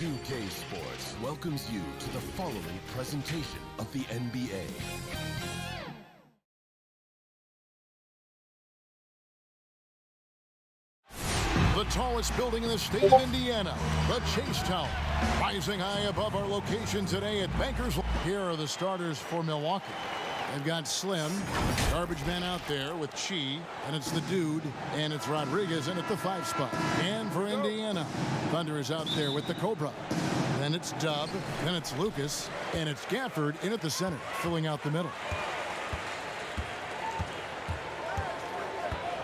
2K Sports welcomes you to the following presentation of the NBA. The tallest building in the state of Indiana, the Chase Tower, rising high above our location today at Bankers. Here are the starters for Milwaukee. They've got Slim, garbage man out there with Chi, and it's the Dude, and it's Rodriguez in at the 5 spot. And for Indiana, Thunder is out there with the Cobra. Then it's Dub, then it's Lucas, and it's Gafford in at the center, filling out the middle.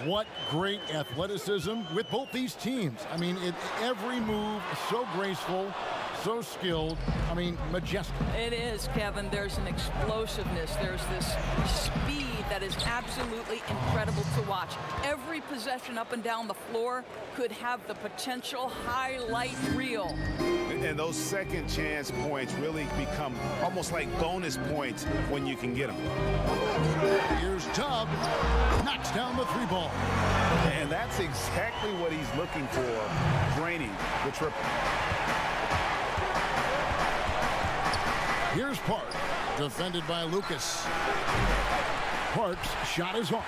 What great athleticism with both these teams. I mean, every move so graceful, so skilled. I mean, majestic. It is, Kevin. There's an explosiveness. There's this speed that is absolutely incredible to watch. Every possession up and down the floor could have the potential highlight reel. And those second chance points really become almost like bonus points when you can get them. Here's Tubb, knocks down the 3 ball. And that's exactly what he's looking for, draining the triple. Here's Park, defended by Lucas. Park's shot is off.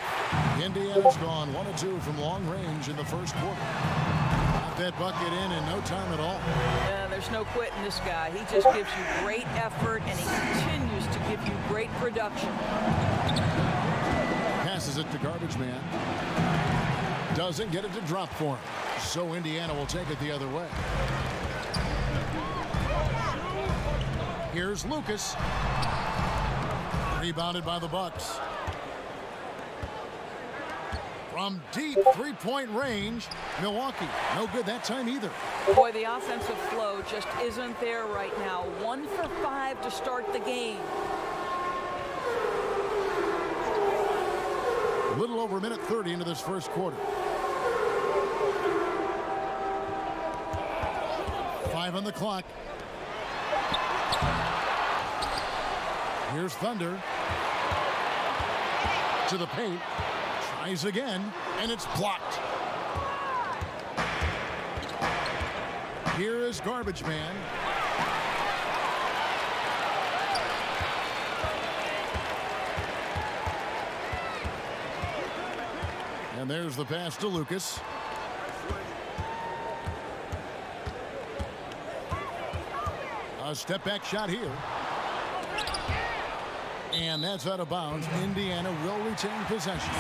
Indiana's gone 1 of 2 from long range in the first quarter. Got that bucket in no time at all. Yeah, there's no quitting this guy. He just gives you great effort, and he continues to give you great production. Passes it to garbage man. Doesn't get it to drop for him. So Indiana will take it the other way. Here's Lucas. Rebounded by the Bucks. From deep 3-point range, Milwaukee. No good that time either. Boy, the offensive flow just isn't there right now. 1 for 5 to start the game. A little over a minute 30 into this first quarter. 5 on the clock. Here's Thunder. To the paint. Tries again, and it's blocked. Here is garbage man. And there's the pass to Lucas. A step back shot here. And that's out of bounds. Indiana will retain possession.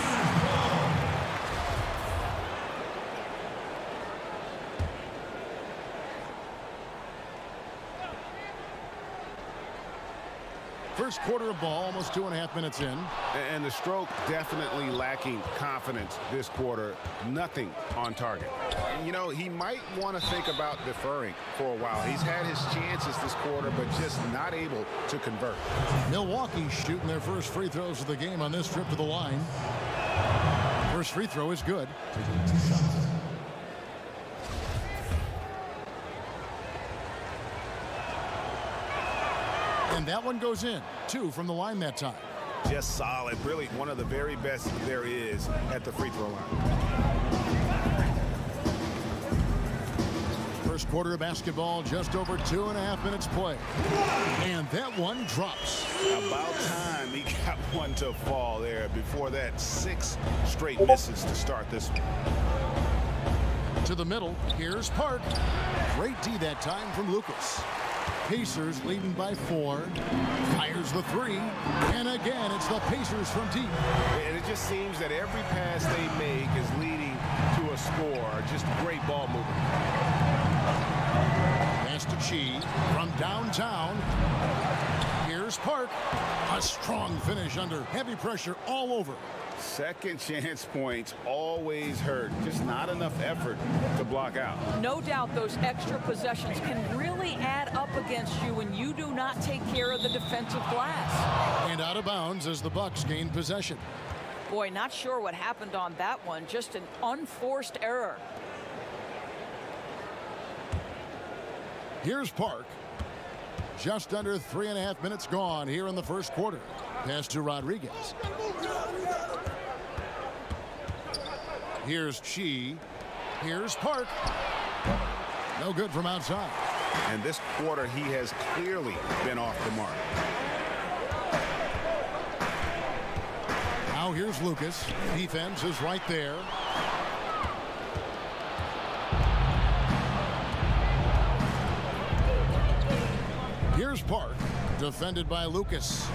First quarter of ball, almost 2.5 minutes in. And the stroke definitely lacking confidence this quarter. Nothing on target. And, you know, he might want to think about deferring for a while. He's had his chances this quarter, but just not able to convert. Milwaukee shooting their first free throws of the game on this trip to the line. First free throw is good. And that one goes in. 2 from the line that time. Just solid. Really one of the very best there is at the free throw line. First quarter of basketball, just over 2.5 minutes play. And that one drops. About time he got one to fall there. Before that, 6 straight misses to start this one. To the middle, here's Park. Great D that time from Lucas. Pacers leading by 4. Fires the 3. And again, it's the Pacers from deep. And it just seems that every pass they make is leading to a score. Just great ball movement. Pass to Chi from downtown. Here's Park. A strong finish under heavy pressure all over. Second chance points always hurt. Just not enough effort to block out. No doubt those extra possessions can really add up against you when you do not take care of the defensive glass. And out of bounds as the Bucks gain possession. Boy, not sure what happened on that one. Just an unforced error. Here's Park. Just under 3.5 minutes gone here in the first quarter. Pass to Rodriguez. Here's Chi. Here's Park. No good from outside. And this quarter, he has clearly been off the mark. Now here's Lucas. Defense is right there. Here's Park, defended by Lucas.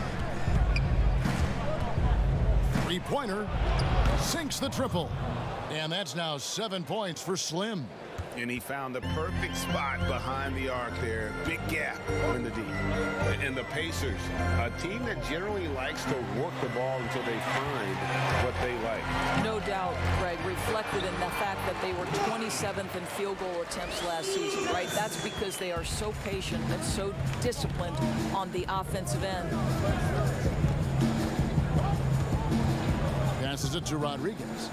Three-pointer, sinks the triple. And that's now 7 points for Slim. And he found the perfect spot behind the arc there. Big gap in the D. And the Pacers, a team that generally likes to work the ball until they find what they like. No doubt, Greg, reflected in the fact that they were 27th in field goal attempts last season, right? That's because they are so patient and so disciplined on the offensive end. Passes it to Rodriguez.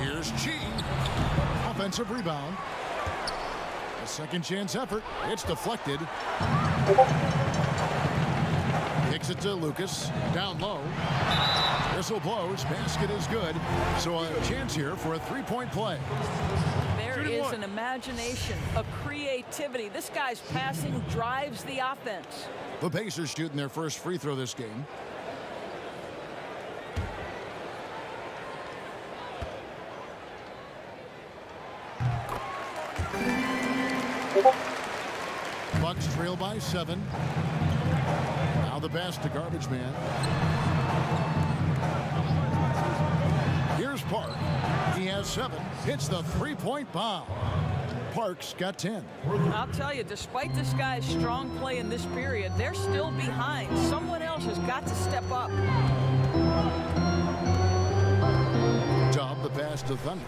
Here's Chi. Offensive rebound. A second chance effort. It's deflected. Kicks it to Lucas. Down low. Whistle blows. Basket is good. So a chance here for a three-point play. There is an imagination, a creativity. This guy's passing drives the offense. The Pacers shooting their first free throw this game. Bucks trail by 7. Now the pass to Garbage Man. Here's Park. He has 7. Hits the three-point bomb. Park's got 10. I'll tell you, despite this guy's strong play in this period, they're still behind. Someone else has got to step up. Job the pass to Thunder.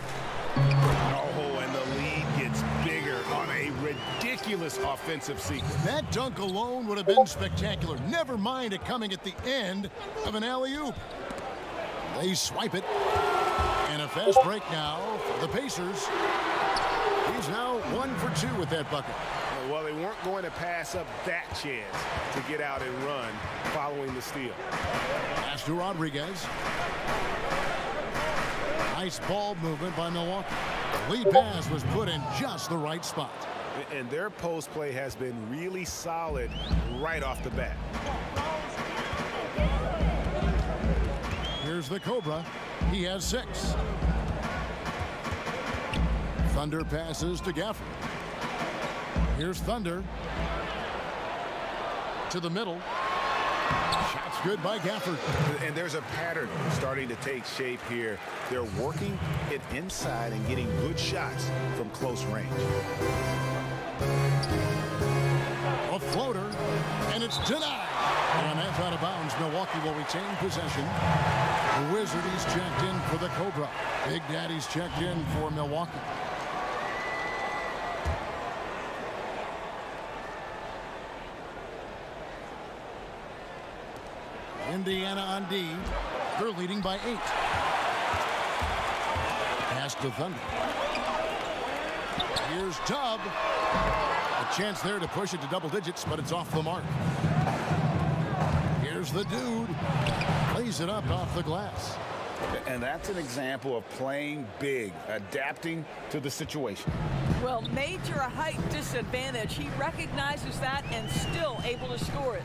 Oh, and the lead gets bigger on a ridiculous offensive sequence. That dunk alone would have been spectacular. Never mind it coming at the end of an alley-oop. They swipe it. And a fast break now for the Pacers. He's now 1 for 2 with that bucket. Well, they weren't going to pass up that chance to get out and run following the steal. Pass to Rodriguez. Nice ball movement by Milwaukee. The lead pass was put in just the right spot. And their post play has been really solid right off the bat. Here's the Cobra. He has 6. Thunder passes to Gafford. Here's Thunder. To the middle. Shots good by Gafford. And there's a pattern starting to take shape here. They're working it inside and getting good shots from close range. A floater, and it's denied. And that's out of bounds. Milwaukee will retain possession. The Wizards checked in for the Cobra. Big Daddy's checked in for Milwaukee. Indiana on D. They're leading by 8. Pass to Thunder. Here's Tubb. A chance there to push it to double digits, but it's off the mark. Here's the dude. Lays it up off the glass. And that's an example of playing big, adapting to the situation. Well, major height disadvantage. He recognizes that and still able to score it.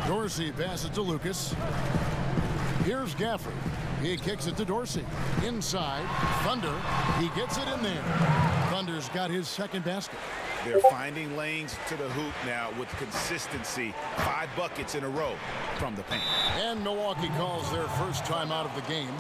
Dorsey passes to Lucas. Here's Gafford. He kicks it to Dorsey. Inside, Thunder. He gets it in there. Thunder's got his second basket. They're finding lanes to the hoop now with consistency. 5 buckets in a row from the paint. And Milwaukee calls their first time out of the game.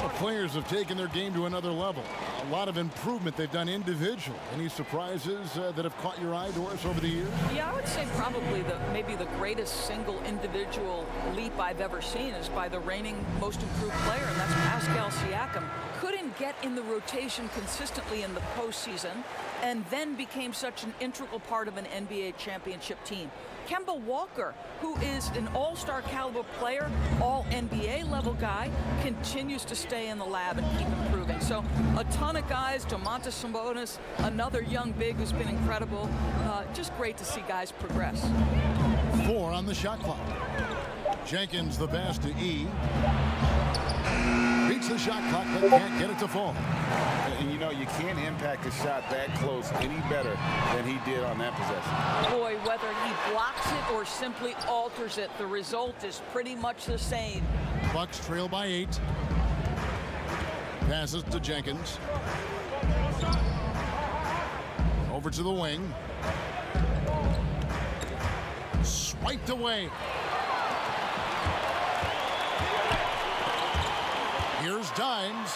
The players have taken their game to another level. A lot of improvement they've done individually. Any surprises that have caught your eye, Doris, over the years? Yeah, I would say probably maybe the greatest single individual leap I've ever seen is by the reigning most improved player, and that's Pascal Siakam. Couldn't get in the rotation consistently in the postseason, and then became such an integral part of an NBA championship team. Kemba Walker, who is an all-star caliber player, all NBA level guy, continues to stay in the lab and keep improving. So a ton of guys, Domantas Sabonis, another young big who's been incredible. Just great to see guys progress. 4 on the shot clock. Jenkins the pass to E. beats the shot clock but can't get it to fall. And you know, you can't impact a shot that close any better than he did on that possession. Boy, whether he blocks it or simply alters it, the result is pretty much the same. Bucks trail by 8. Passes to Jenkins. Over to the wing. Swiped away. Here's Dimes.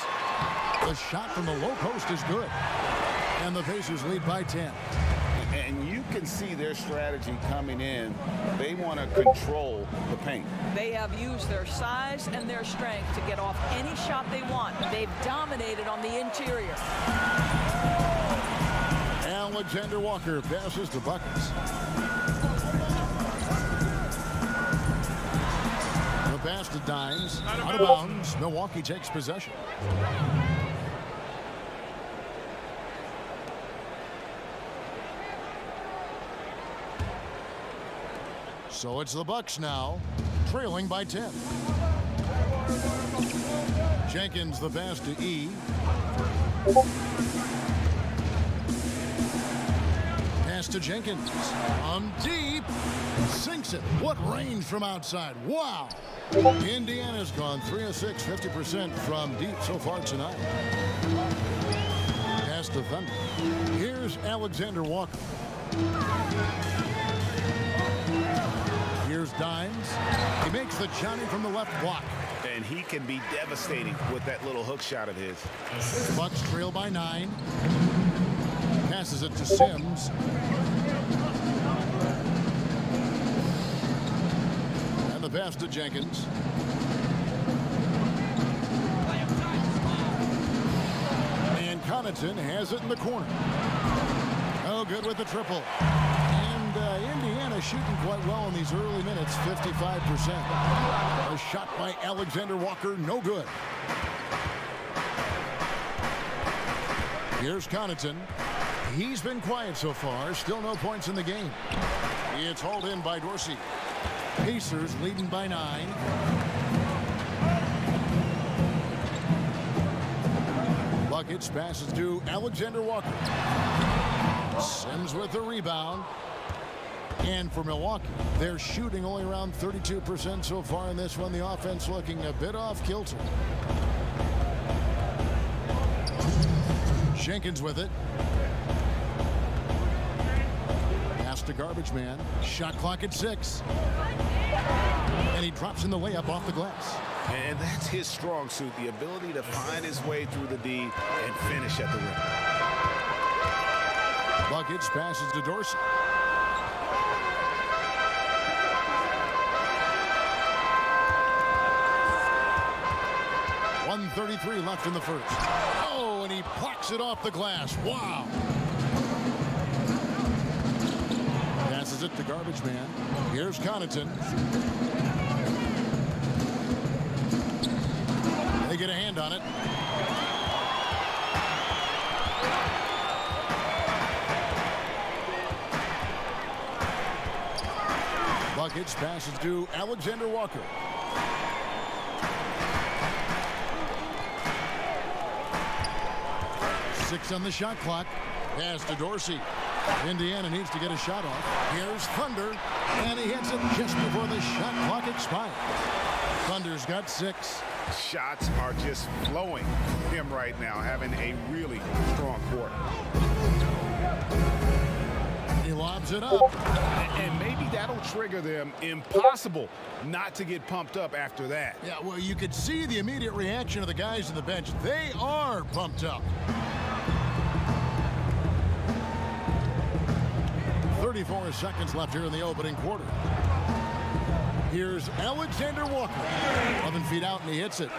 The shot from the low post is good. And the Pacers lead by 10. And you can see their strategy coming in. They want to control the paint. They have used their size and their strength to get off any shot they want. They've dominated on the interior. Alexander Walker passes to Buckets. The pass to Dimes. Out of bounds. Milwaukee takes possession. So it's the Bucks now, trailing by 10. Jenkins the pass to E. Pass to Jenkins. On deep. Sinks it. What range from outside. Wow. Indiana's gone 3 of 6, 50% from deep so far tonight. Pass to Thunder. Here's Alexander Walker. Here's Dimes. He makes the Johnny from the left block. And he can be devastating with that little hook shot of his. Bucks trail by 9. Passes it to Sims. And the pass to Jenkins. And Connaughton has it in the corner. Oh, good with the triple. Indiana shooting quite well in these early minutes, 55%. A shot by Alexander Walker, no good. Here's Connaughton. He's been quiet so far, still no points in the game. It's hauled in by Dorsey. Pacers leading by 9. Buckets passes to Alexander Walker. Sims with the rebound. And for Milwaukee, they're shooting only around 32% so far in this one. The offense looking a bit off kilter. Jenkins with it. Pass to garbage man. Shot clock at 6. And he drops in the layup off the glass. And that's his strong suit, the ability to find his way through the D and finish at the rim. Buckets passes to Dorsey. .133 left in the first. Oh, and he plucks it off the glass. Wow. Passes it to garbage man. Here's Connaughton. They get a hand on it. Buckets passes to Alexander Walker. Six on the shot clock. Pass to Dorsey. Indiana needs to get a shot off. Here's Thunder. And he hits it just before the shot clock expires. Thunder's got 6. Shots are just flowing him right now, having a really strong quarter. He lobs it up. And maybe that'll trigger them. Impossible not to get pumped up after that. Yeah, well, you could see the immediate reaction of the guys on the bench. They are pumped up. 34 seconds left here in the opening quarter. Here's Alexander Walker. 11 feet out, and he hits it.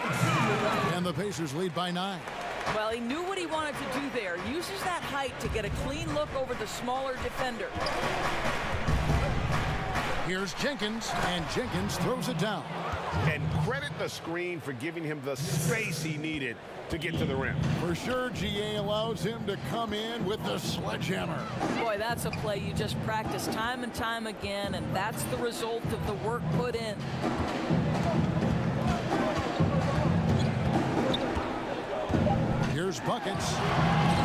And the Pacers lead by 9. Well, he knew what he wanted to do there. Uses that height to get a clean look over the smaller defender. Here's Jenkins, and Jenkins throws it down. And credit the screen for giving him the space he needed to get to the rim. For sure, GA allows him to come in with the sledgehammer. Boy, that's a play you just practice time and time again, and that's the result of the work put in. Here's buckets.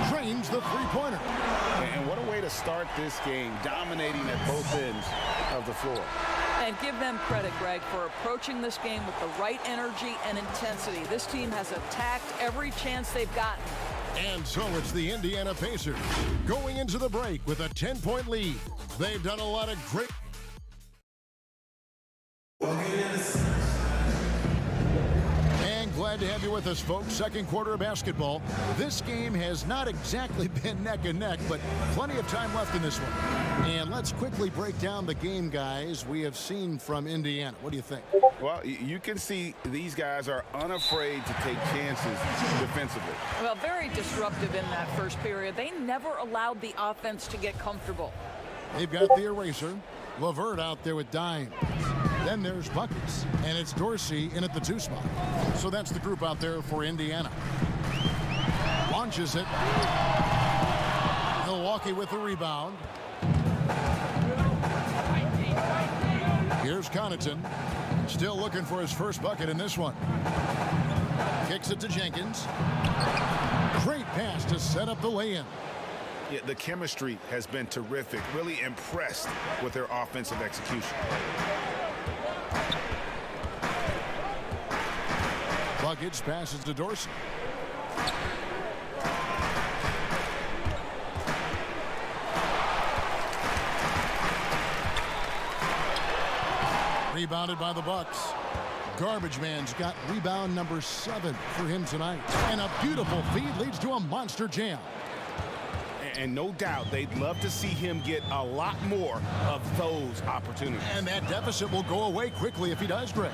Drains the three-pointer. And what a way to start this game, dominating at both ends of the floor. And give them credit, Greg, for approaching this game with the right energy and intensity. This team has attacked every chance they've gotten. And so it's the Indiana Pacers going into the break with a 10-point lead. They've done a lot of great. And glad to have you with us, folks. Second quarter of basketball. This game has not exactly been neck and neck, but plenty of time left in this one. And let's quickly break down the game, guys, we have seen from Indiana. What do you think? Well, you can see these guys are unafraid to take chances defensively. Well, very disruptive in that first period. They never allowed the offense to get comfortable. They've got the eraser. LeVert out there with Dimes. Then there's buckets. And it's Dorsey in at the 2 spot. So that's the group out there for Indiana. Launches it. Milwaukee with the rebound. Here's Connaughton. Still looking for his first bucket in this one. Kicks it to Jenkins. Great pass to set up the lay-in. Yeah, the chemistry has been terrific. Really impressed with their offensive execution. Buckets passes to Dorsey. Rebounded by the Bucks. Garbage man's got rebound number 7 for him tonight. And a beautiful feed leads to a monster jam. And no doubt they'd love to see him get a lot more of those opportunities. And that deficit will go away quickly if he does, Greg.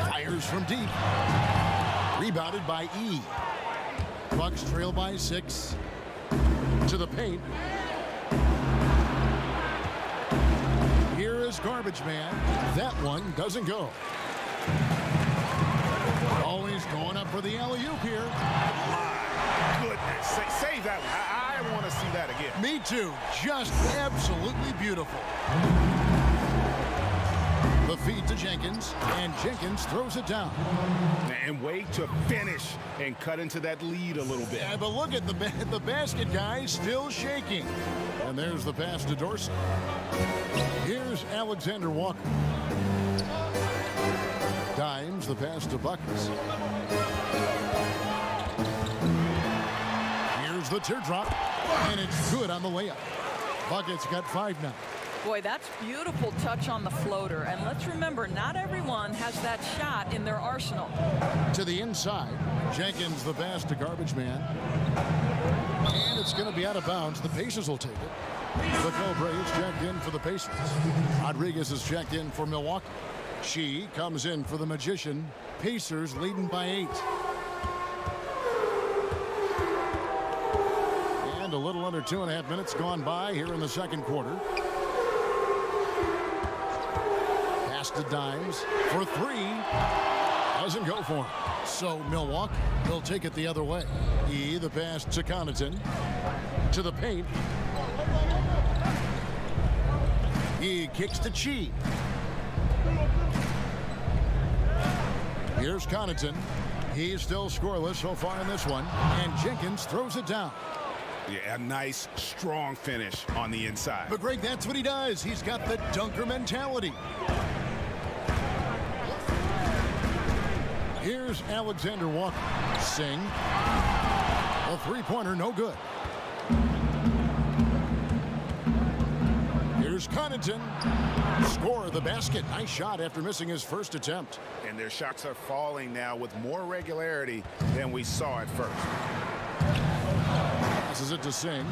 Fires from deep. Rebounded by E. Bucks trail by 6. To the paint. Here is Garbage Man. That one doesn't go. Always going up for the alley-oop here. Goodness, save that one. I want to see that again. Me too. Just absolutely beautiful. The feed to Jenkins, and Jenkins throws it down. And way to finish and cut into that lead a little bit. Yeah, but look at the basket, guys, still shaking. And there's the pass to Dorsey. Here's Alexander Walker. Dimes, the pass to Buckets. Here's the teardrop, and it's good on the layup. Buckets got 5 now. Boy, that's beautiful touch on the floater. And let's remember, not everyone has that shot in their arsenal. To the inside, Jenkins the pass to Garbage Man. And it's going to be out of bounds. The Pacers will take it. The Cobra is checked in for the Pacers. Rodriguez is checked in for Milwaukee. She comes in for the Magician. Pacers leading by 8. And a little under 2.5 minutes gone by here in the second quarter. Pass to Dimes for 3. Doesn't go for him. So Milwaukee will take it the other way. E, the pass to Connaughton. To the paint. He kicks to Chi. Here's Connaughton. He's still scoreless so far in this one. And Jenkins throws it down. Yeah, a nice, strong finish on the inside. But Greg, that's what he does. He's got the dunker mentality. Here's Alexander Walker. Sing. A three-pointer, no good. Here's Connaughton. Score the basket. Nice shot after missing his first attempt. And their shots are falling now with more regularity than we saw at first. Passes it to Sing.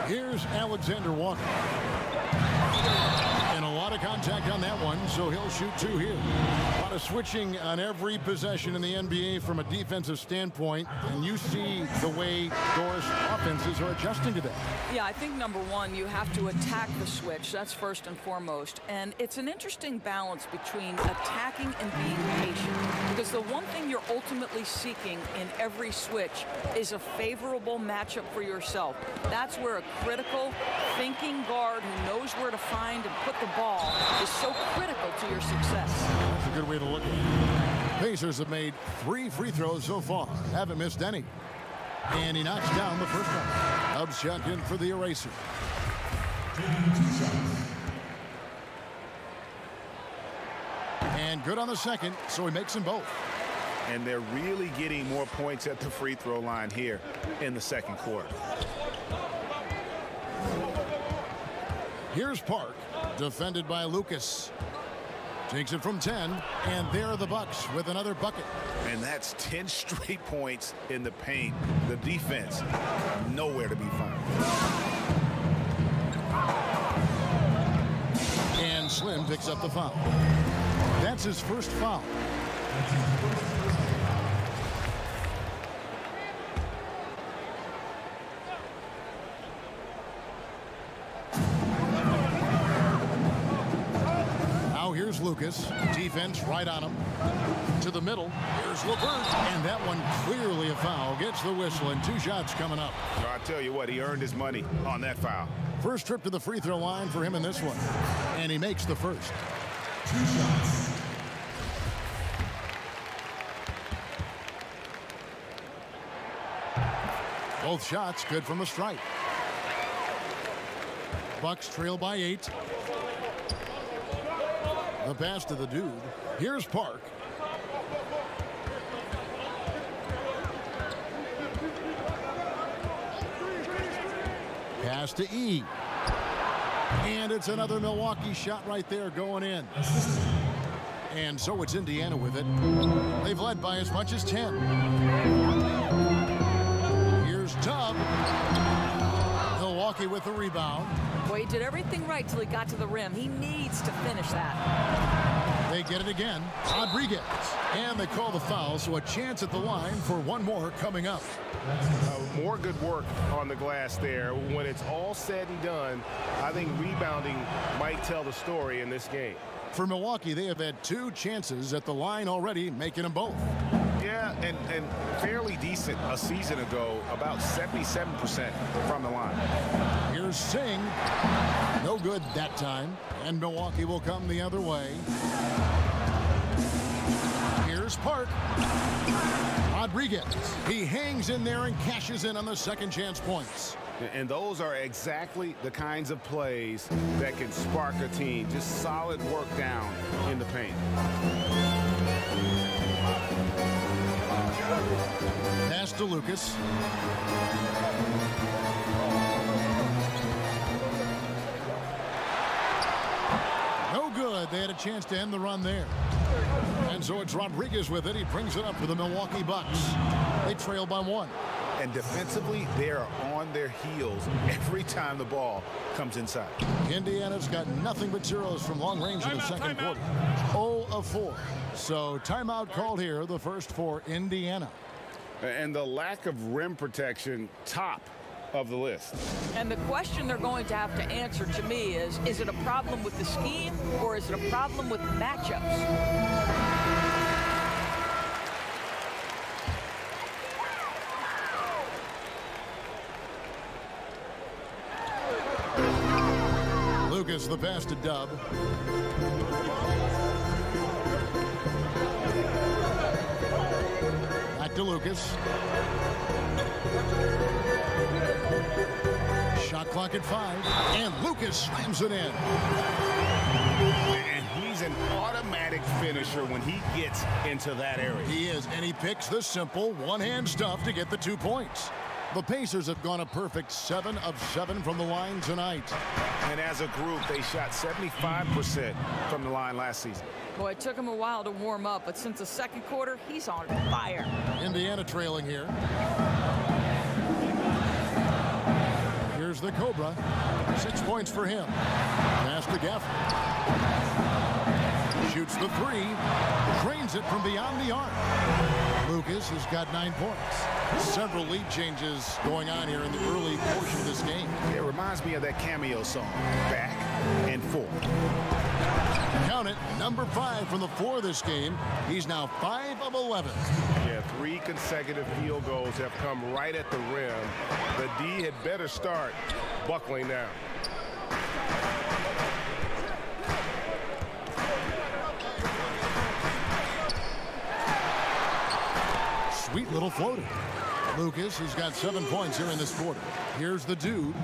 Here's Alexander Walker. And a lot of contact on that one, so he'll shoot 2 here. A lot of switching on every possession in the NBA from a defensive standpoint, and you see the way Doris offenses are adjusting to that. Yeah, I think number one, you have to attack the switch. That's first and foremost. And it's an interesting balance between attacking and being patient. Because the one thing you're ultimately seeking in every switch is a favorable matchup for yourself. That's where a critical, thinking guard who knows where to find and put the ball is so critical to your success. That's a good way to look at it. Pacers have made 3 free throws so far. Haven't missed any. And he knocks down the first one. Hub shot in for the eraser. And good on the second, so he makes them both. And they're really getting more points at the free throw line here in the second quarter. Here's Park, defended by Lucas. Takes it from 10, and there are the Bucks with another bucket. And that's 10 straight points in the paint. The defense, nowhere to be found. And Slim picks up the foul. That's his first foul. Now here's Lucas. Defense right on him. To the middle. Here's LeVert. And that one clearly a foul. Gets the whistle and 2 shots coming up. I tell you what, he earned his money on that foul. First trip to the free throw line for him in this one. And he makes the first. 2 shots. Both shots good from the stripe. Bucks trail by 8. The pass to the dude. Here's Park. Pass to E. And it's another Milwaukee shot right there going in. And so it's Indiana with it. They've led by as much as 10. Here's Tubb. Milwaukee with the rebound. Well, he did everything right till he got to the rim. He needs to finish that. They get it again. Rodriguez. And they call the foul, so a chance at the line for one more coming up. More good work on the glass there. When it's all said and done, I think rebounding might tell the story in this game. For Milwaukee, they have had 2 chances at the line already, making them both. Yeah, and fairly decent a season ago, about 77% from the line. Here's Singh. No good that time. And Milwaukee will come the other way. Here's Park. Rodriguez. He hangs in there and cashes in on the second chance points. And those are exactly the kinds of plays that can spark a team. Just solid work down in the paint. Pass to Lucas. No good. They had a chance to end the run there. And so it's Rodriguez with it. He brings it up for the Milwaukee Bucks. They trail by 1. And defensively, they are on their heels every time the ball comes inside. Indiana's got nothing but zeros from long range in the second quarter. 0 of 4. So timeout called here, the first for Indiana. And the lack of rim protection, top of the list. And the question they're going to have to answer to me is it a problem with the scheme or is it a problem with matchups? Lucas, the pass to Dub. Back to Lucas. Shot clock at 5. And Lucas slams it in. And he's an automatic finisher when he gets into that area. He is, and he picks the simple one-hand stuff to get the 2 points. The Pacers have gone a perfect 7 of 7 from the line tonight. And as a group, they shot 75% from the line last season. Boy, it took him a while to warm up, but since the second quarter, he's on fire. Indiana trailing here. Here's the Cobra. 6 points for him. Pass to Gafford. Shoots the 3. Drains it from beyond the arc. Lucas has got 9 points. Several lead changes going on here in the early portion of this game. It reminds me of that cameo song, Back and Forth. Count it, number 5 from the floor this game. He's now 5 of 11. Yeah, 3 consecutive field goals have come right at the rim. The D had better start buckling down. sweet little floater. Lucas has got 7 points here in this quarter. Here's the dude.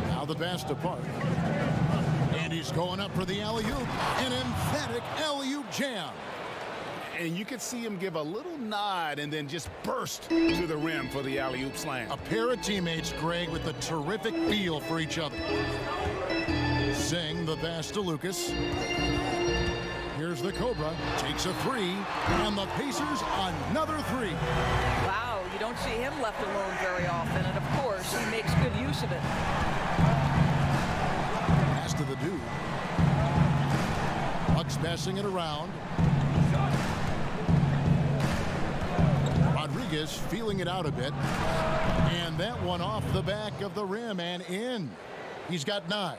Now the pass to Park. And he's going up for the alley-oop. An emphatic alley-oop jam. And you could see him give a little nod and then just burst to the rim for the alley-oop slam. A pair of teammates, Greg, with a terrific feel for each other. Singh the pass to Lucas. Here's the Cobra. Takes a three. And the Pacers another three. Wow, you don't see him left alone very often. And, of course, he makes good use of it. Pass to the dude. Bucks passing it around. Rodriguez feeling it out a bit. And that one off the back of the rim and in. He's got 9.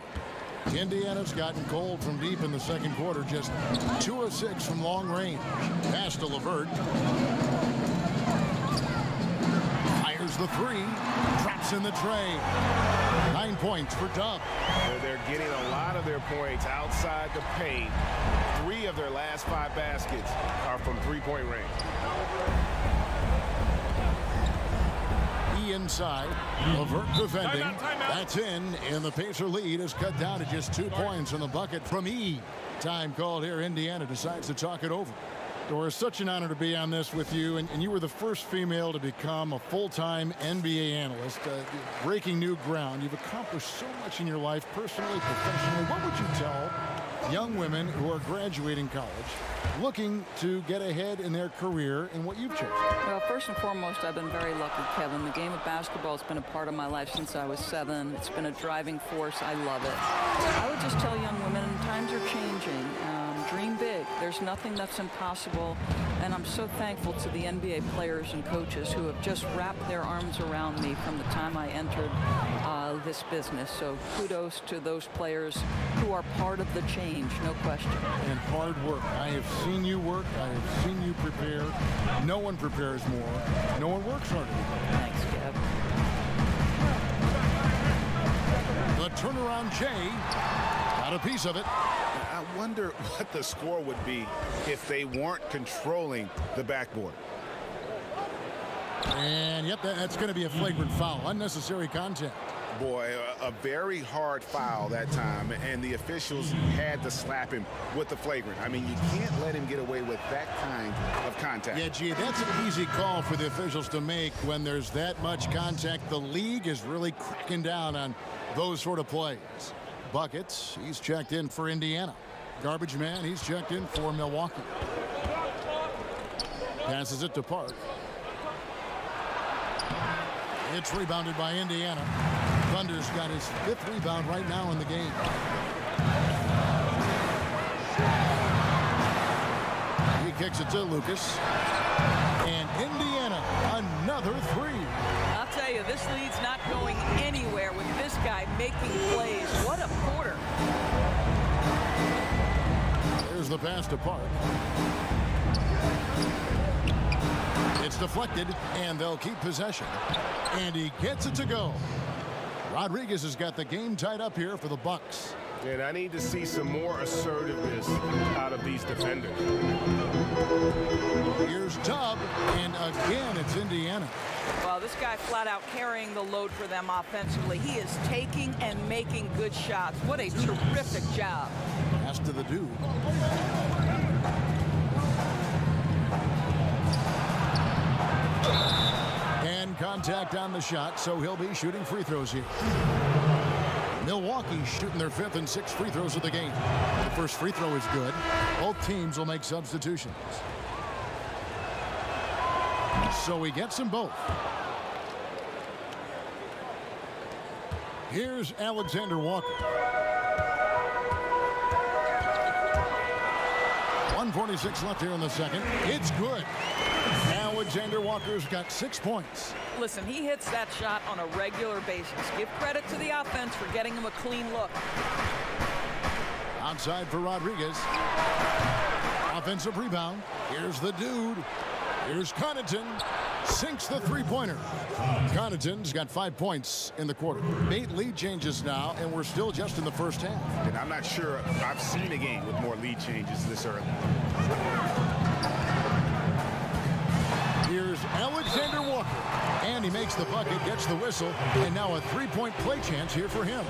Indiana's gotten cold from deep in the second quarter. Just 2 of 6 from long range. Pass to LeVert. Fires the three. Drops in the tray. 9 points for Dub. They're getting a lot of their points outside the paint. 3 of their last 5 baskets are from three-point range. Inside, LeVert defending. That's in, and the Pacer lead is cut down to just 2 points in the bucket from E. Time called here. Indiana decides to talk it over. Doris, such an honor to be on this with you, and you were the first female to become a full-time NBA analyst, breaking new ground. You've accomplished so much in your life, personally, professionally. What would you tell young women who are graduating college, looking to get ahead in their career in what you've chosen? Well, first and foremost, I've been very lucky, Kevin. The game of basketball has been a part of my life since I was 7. It's been a driving force. I love it. I would just tell young women, times are changing. Dream big. There's nothing that's impossible. And I'm so thankful to the NBA players and coaches who have just wrapped their arms around me from the time I entered this business. So kudos to those players who are part of the change, no question. And hard work. I have seen you work. I have seen you prepare. No one prepares more. No one works harder. Thanks, Kev. The turnaround Jay got a piece of it. I wonder what the score would be if they weren't controlling the backboard. And, yep, that's going to be a flagrant foul. Unnecessary contact. Boy, a very hard foul that time, and the officials had to slap him with the flagrant. I mean, you can't let him get away with that kind of contact. Yeah, gee, that's an easy call for the officials to make when there's that much contact. The league is really cracking down on those sort of plays. Buckets, he's checked in for Indiana. Garbage man, he's checked in for Milwaukee. Passes it to Park. It's rebounded by Indiana. Thunder's got his 5th rebound right now in the game. He kicks it to Lucas. And Indiana, another 3. I'll tell you, this lead's not going anywhere with this guy making plays. What a quarter. There's the pass to Park. It's deflected, and they'll keep possession. And he gets it to go. Rodriguez has got the game tied up here for the Bucks. And I need to see some more assertiveness out of these defenders. Here's Dub, and again it's Indiana. Well, this guy flat out carrying the load for them offensively. He is taking and making good shots. What a terrific job. Pass to the dude. And contact on the shot, so he'll be shooting free throws here. Milwaukee shooting their 5th and 6th free throws of the game. The first free throw is good. Both teams will make substitutions. So he gets them both. Here's Alexander Walker. 1:46 left here in the second. It's good. Alexander Walker's got 6 points. Listen, he hits that shot on a regular basis. Give credit to the offense for getting him a clean look. Outside for Rodriguez. Offensive rebound. Here's the dude. Here's Connaughton. Sinks the three-pointer. Connaughton's got 5 points in the quarter. 8 lead changes now, and we're still just in the first half. And I'm not sure I've seen a game with more lead changes this early. Here's Alexander Walker. And he makes the bucket, gets the whistle, and now a three-point play chance here for him.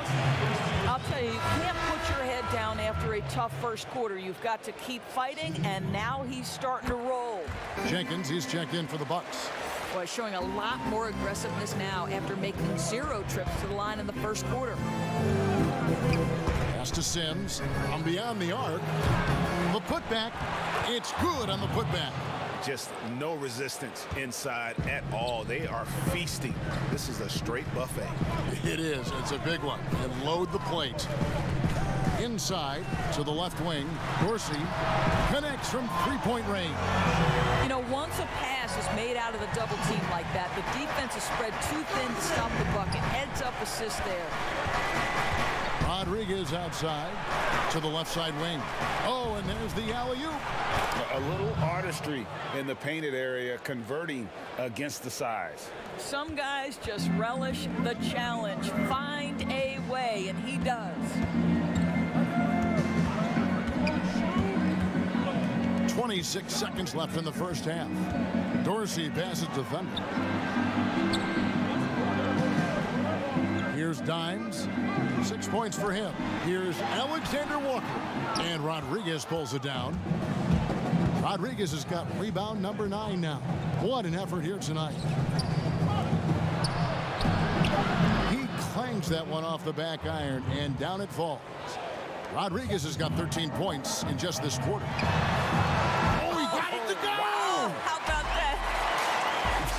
I'll tell you, you can't put your head down after a tough first quarter. You've got to keep fighting, and now he's starting to roll. Jenkins, he's checked in for the Bucks. Boy, showing a lot more aggressiveness now after making 0 trips to the line in the first quarter. Pass to Sims from beyond the arc. The putback, it's good on the putback. Just no resistance inside at all. They are feasting. This is a straight buffet. It is. It's a big one. And load the plate. Inside to the left wing. Dorsey connects from three-point range. You know, once a pass is made out of the double team like that, the defense is spread too thin to stop the bucket. Heads up assist there. Rodriguez outside to the left side wing. Oh, and there's the alley-oop. A little artistry in the painted area, converting against the size. Some guys just relish the challenge. Find a way, and he does. 26 seconds left in the first half. Dorsey passes to Thunder. Here's Dimes. 6 points for him. Here's Alexander Walker. And Rodriguez pulls it down. Rodriguez has got rebound number 9 now. What an effort here tonight. He clangs that one off the back iron, and down it falls. Rodriguez has got 13 points in just this quarter. Oh, he got it to go! Wow, how about that?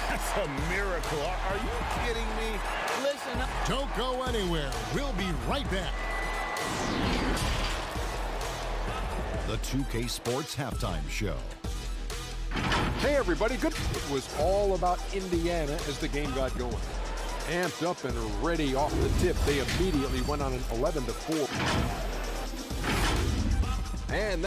That's a miracle. Are you kidding me? Listen. Don't go anywhere. We'll be right back. The 2K Sports Halftime Show. Hey, everybody. Good. It was all about Indiana as the game got going. Amped up and ready off the tip. They immediately went on an 11-4. And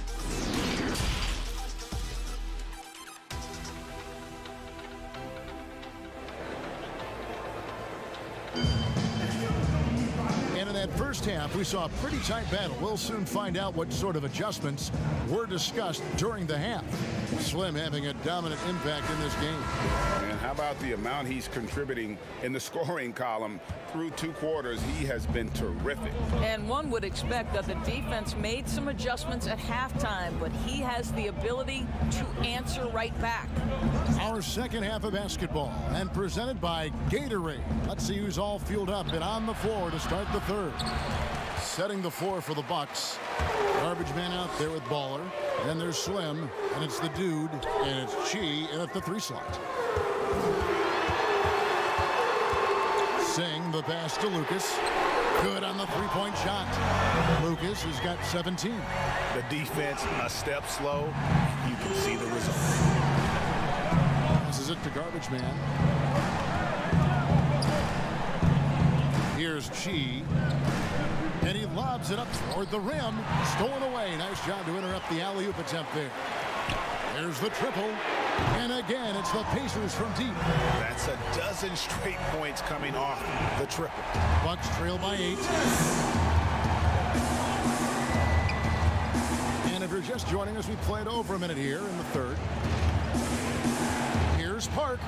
in that first half, we saw a pretty tight battle. We'll soon find out what sort of adjustments were discussed during the half. Slim having a dominant impact in this game. And how about the amount he's contributing in the scoring column through 2 quarters? He has been terrific. And one would expect that the defense made some adjustments at halftime, but he has the ability to answer right back. Our second half of basketball, and presented by Gatorade. Let's see who's all fueled up and on the floor to start the third. Setting the floor for the Bucks. Garbage man out there with Baller. Then there's Slim, and it's the Dude, and it's Chi at the 3 slot. Singh, the pass to Lucas. Good on the 3-point shot. Lucas has got 17. The defense a step slow. You can see the result. Passes it to Garbage Man. Here's Chi. And he lobs it up toward the rim. Stolen away. Nice job to interrupt the alley-oop attempt there. There's the triple. And again, it's the Pacers from deep. That's a dozen straight points coming off the triple. Bucks trail by 8. And if you're just joining us, we played over a minute here in the third. Here's Park.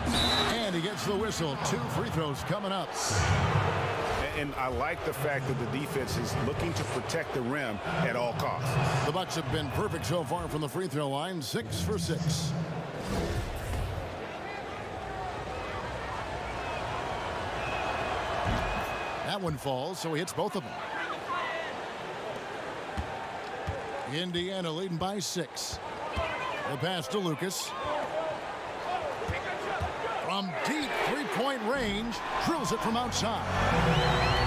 And he gets the whistle. 2 free throws coming up. And I like the fact that the defense is looking to protect the rim at all costs. The Bucks have been perfect so far from the free throw line. 6 for 6. That one falls, so he hits both of them. Indiana leading by 6. The pass to Lucas. From deep 3-point range, drills it from outside.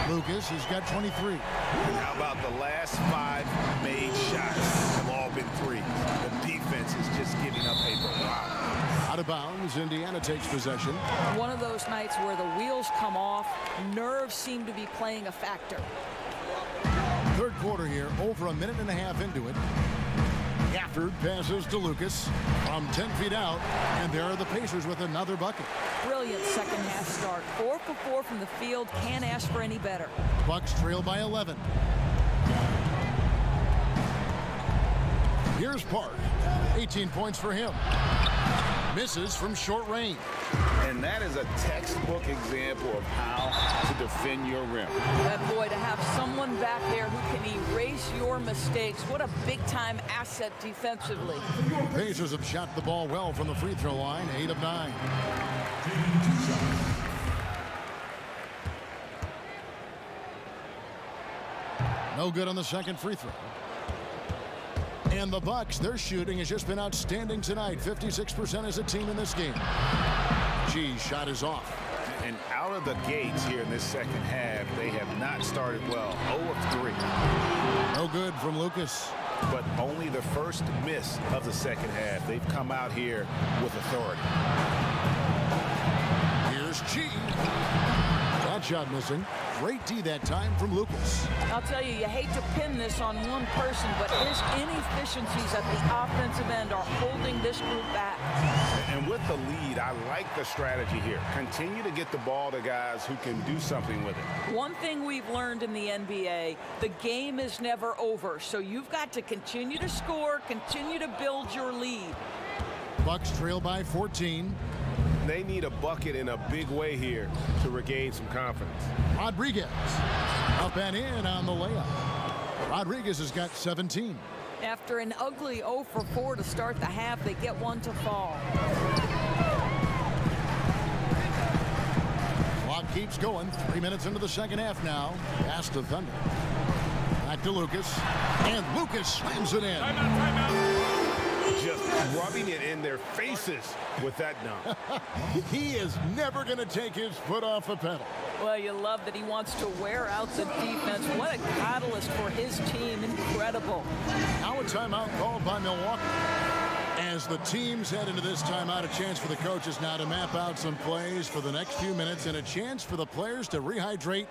Lucas has got 23. And how about the last 5 made shots have all been 3. The defense is just giving up a barrage. Out of bounds, Indiana takes possession. One of those nights where the wheels come off, nerves seem to be playing a factor. Third quarter here, over a minute and a half into it. Gafford passes to Lucas from 10 feet out, and there are the Pacers with another bucket. Brilliant second half start. 4 for 4 from the field. Can't ask for any better. Bucks trail by 11. Here's Park. 18 points for him. 18 Misses from short range. And that is a textbook example of how to defend your rim. And boy, to have someone back there who can erase your mistakes, what a big-time asset defensively. Pacers have shot the ball well from the free throw line, 8 of 9. No good on the second free throw. And the Bucks, their shooting has just been outstanding tonight. 56% as a team in this game. G's shot is off. And out of the gates here in this second half, they have not started well. 0 of 3. No good from Lucas. But only the first miss of the second half. They've come out here with authority. Here's G. That shot missing. Great D that time from Lucas. I'll tell you, you hate to pin this on one person, but his inefficiencies at the offensive end are holding this group back. And with the lead, I like the strategy here. Continue to get the ball to guys who can do something with it. One thing we've learned in the NBA, the game is never over, so you've got to continue to score, continue to build your lead. Bucks trail by 14. They need a bucket in a big way here to regain some confidence. Rodriguez up and in on the layup. Rodriguez has got 17. After an ugly 0 for 4 to start the half, they get one to fall. Clock keeps going. 3 minutes into the second half now. Pass to Thunder. Back to Lucas. And Lucas slams it in. Timeout. Just rubbing it in their faces with that dunk. He is never going to take his foot off the pedal. Well, you love that he wants to wear out the defense. What a catalyst for his team. Incredible. Now a timeout called by Milwaukee. As the teams head into this timeout, a chance for the coaches now to map out some plays for the next few minutes and a chance for the players to rehydrate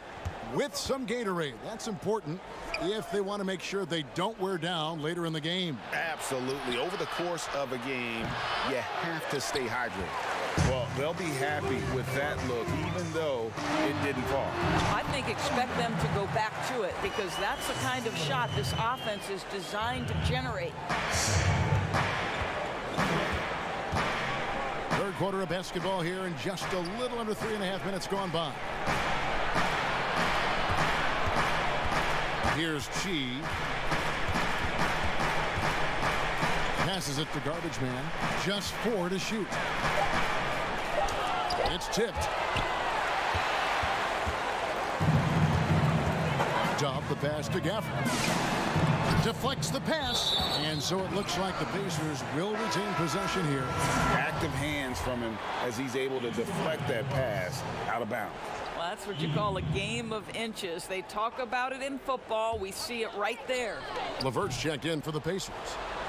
with some Gatorade. That's important if they want to make sure they don't wear down later in the game. Absolutely. Over the course of a game, you have to stay hydrated. Well, they'll be happy with that look, even though it didn't fall. I think expect them to go back to it because that's the kind of shot this offense is designed to generate. Third quarter of basketball here and just a little under 3.5 minutes gone by. Here's Chi. Passes it to garbage man. Just 4 to shoot. It's tipped. Dub the pass to Gafford. Deflects the pass. And so it looks like the Pacers will retain possession here. Active hands from him as he's able to deflect that pass out of bounds. Well, that's what you call a game of inches. They talk about it in football. We see it right there. LeVert's checked in for the Pacers.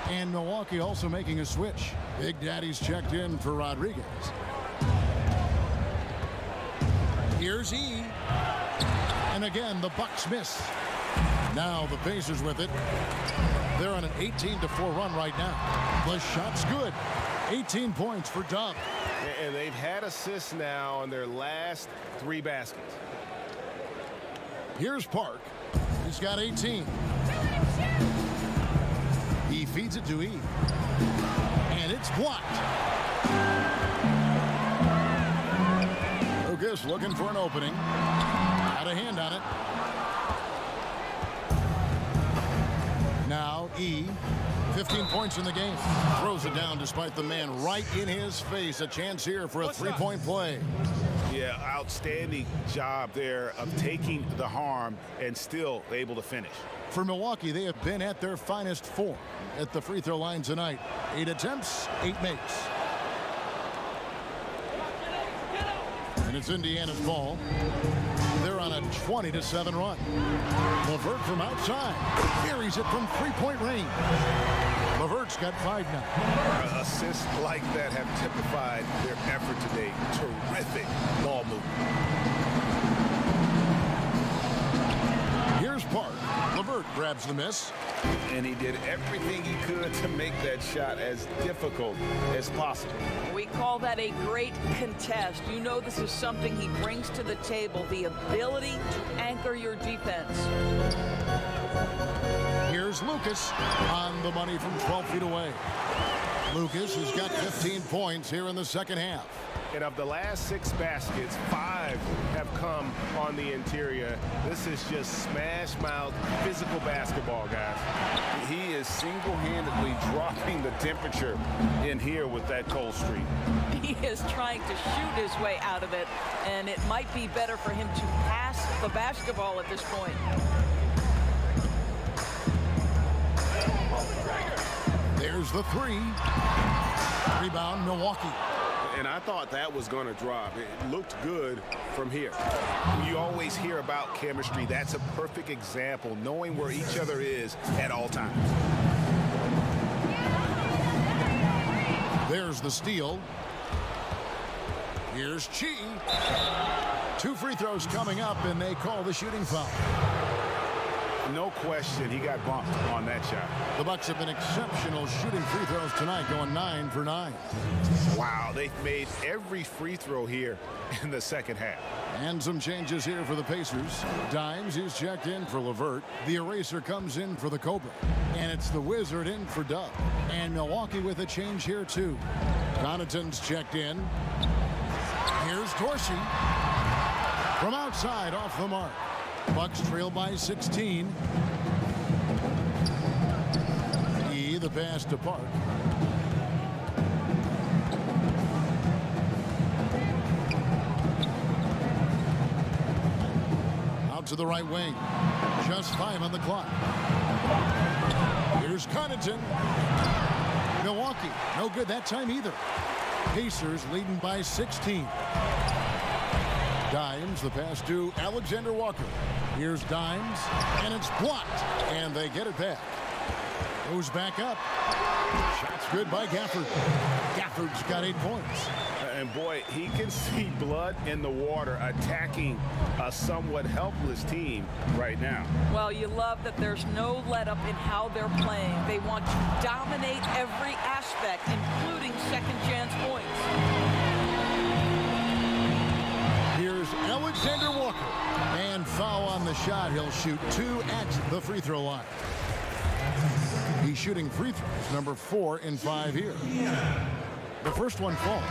And Milwaukee also making a switch. Big Daddy's checked in for Rodriguez. Here's E. And again, the Bucks miss. Now the Pacers with it. They're on an 18-4 run right now. The shot's good. 18 points for Dub. And they've had assists now on their last 3 baskets. Here's Park. He's got 18. He feeds it to E. And it's blocked. Lucas looking for an opening. Got a hand on it. Now E. 15 points in the game. Throws it down despite the man right in his face. A chance here for a 3-point play. Yeah, outstanding job there of taking the harm and still able to finish. For Milwaukee, they have been at their finest form at the free throw line tonight. 8 attempts, 8 makes. And it's Indiana's ball. They're on a 20-7 run. LeVert from outside. Carries it from 3-point range. LeVert's got 5 now. Assists like that have typified their effort today. Terrific ball movement. Here's Park. LeVert grabs the miss. And he did everything he could to make that shot as difficult as possible. We call that a great contest. You know this is something he brings to the table, the ability to anchor your defense. Here's Lucas on the money from 12 feet away. Lucas has got 15 points here in the second half. And of the last 6 baskets, 5 have come on the interior. This is just smash-mouth physical basketball, guys. He is single-handedly dropping the temperature in here with that cold streak. He is trying to shoot his way out of it, and it might be better for him to pass the basketball at this point. There's the 3. Rebound, Milwaukee. And I thought that was going to drop. It looked good from here. You always hear about chemistry. That's a perfect example, knowing where each other is at all times. There's the steal. Here's Chi. 2 free throws coming up, and they call the shooting foul. No question, he got bumped on that shot. The Bucks have been exceptional shooting free throws tonight, going 9 for 9. Wow, they've made every free throw here in the second half. And some changes here for the Pacers. Dimes is checked in for LeVert. The Eraser comes in for the Cobra. And it's the Wizard in for Dub. And Milwaukee with a change here, too. Connaughton's checked in. Here's Dorsey. From outside, off the mark. Bucks trail by 16. The pass to Park. Out to the right wing. Just 5 on the clock. Here's Connaughton. Milwaukee, no good that time either. Pacers leading by 16. Dimes, the pass to Alexander Walker. Here's Dimes, and it's blocked, and they get it back. Goes back up. Shot's good by Gafford. Gafford's got 8 points. And boy, he can see blood in the water attacking a somewhat helpless team right now. Well, you love that there's no let-up in how they're playing. They want to dominate every aspect, including second-chance points. Here's Alexander Walker. And foul on the shot. He'll shoot 2 at the free throw line. He's shooting free throws, number 4 in 5 here. The first one falls.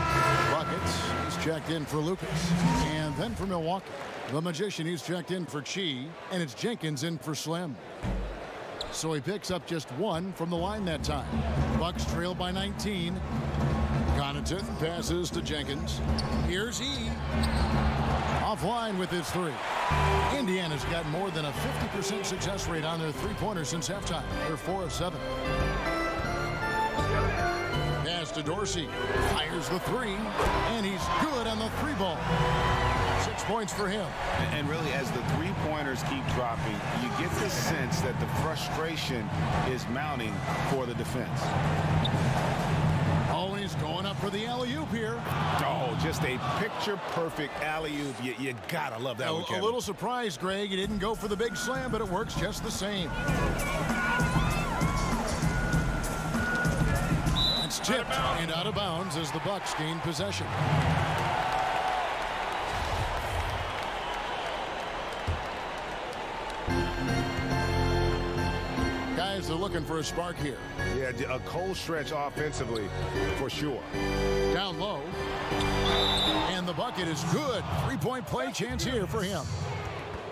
Buckets, he's checked in for Lucas. And then for Milwaukee. The Magician, he's checked in for Chi. And it's Jenkins in for Slim. So he picks up just 1 from the line that time. Bucks trail by 19. Connaughton passes to Jenkins. Here's E. Offline with his 3. Indiana's got more than a 50% success rate on their three-pointers since halftime. They're 4 of 7. Pass to Dorsey. Fires the 3. And he's good on the 3-ball. 6 points for him. And really, as the three-pointers keep dropping, you get the sense that the frustration is mounting for the defense. Always going up for the alley-oop here. Oh, just a picture-perfect alley-oop. You gotta love that one, Kevin. A little surprise, Greg. He didn't go for the big slam, but it works just the same. It's tipped and out of bounds as the Bucks gain possession. Guys are looking for a spark here. Yeah, a cold stretch offensively, for sure. Down low. And the bucket is good. 3-point play chance here for him.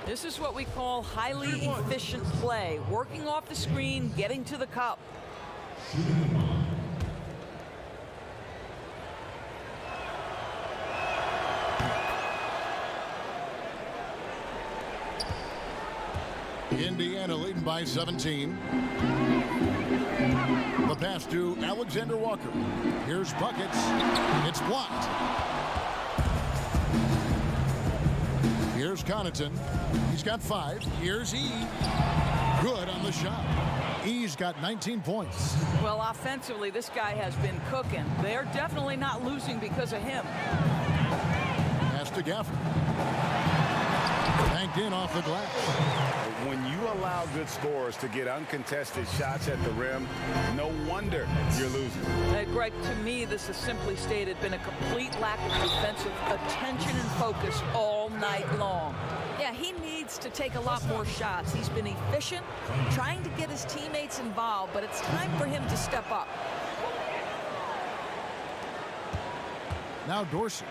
This is what we call highly efficient play. Working off the screen, getting to the cup. Indiana leading by 17. The pass to Alexander Walker. Here's buckets. It's blocked. Here's Connaughton. He's got 5. Here's E. Good on the shot. E's got 19 points. Well, offensively, this guy has been cooking. They're definitely not losing because of him. Pass to Gafford. Banked in off the glass. When you allow good scorers to get uncontested shots at the rim, no wonder you're losing. Greg, to me, this has simply stated been a complete lack of defensive attention and focus all night long. Yeah, he needs to take a lot more shots. He's been efficient, trying to get his teammates involved, but it's time for him to step up. Now Dorsey.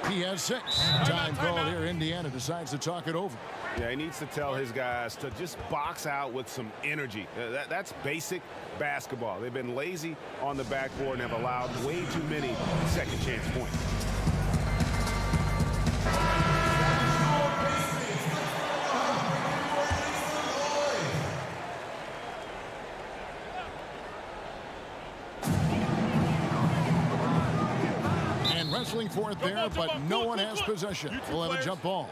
He has 6. Time called here. Indiana decides to talk it over. Yeah, he needs to tell his guys to just box out with some energy. That's basic basketball. They've been lazy on the backboard and have allowed way too many second chance points. And wrestling for it there, but no one has possession. We'll have a jump ball.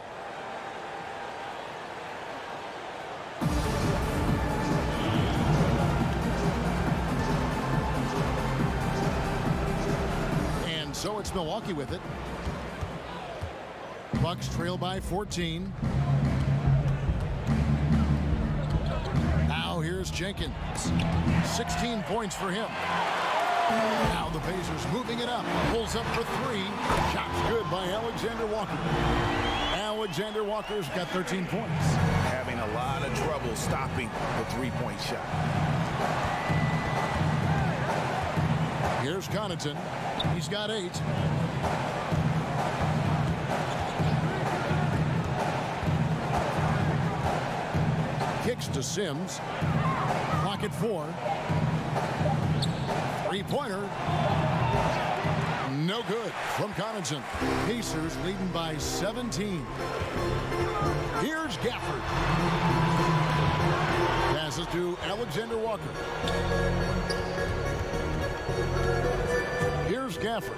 So it's Milwaukee with it. Bucks trail by 14. Now here's Jenkins. 16 points for him. Now the Pacers moving it up. Pulls up for 3. Shot's good by Alexander Walker. Alexander Walker's got 13 points. Having a lot of trouble stopping the three-point shot. Here's Connaughton. He's got 8. Kicks to Sims. Clock at 4. Three-pointer. No good from Connaughton. Pacers leading by 17. Here's Gafford. Passes to Alexander Walker. Here's Gafford.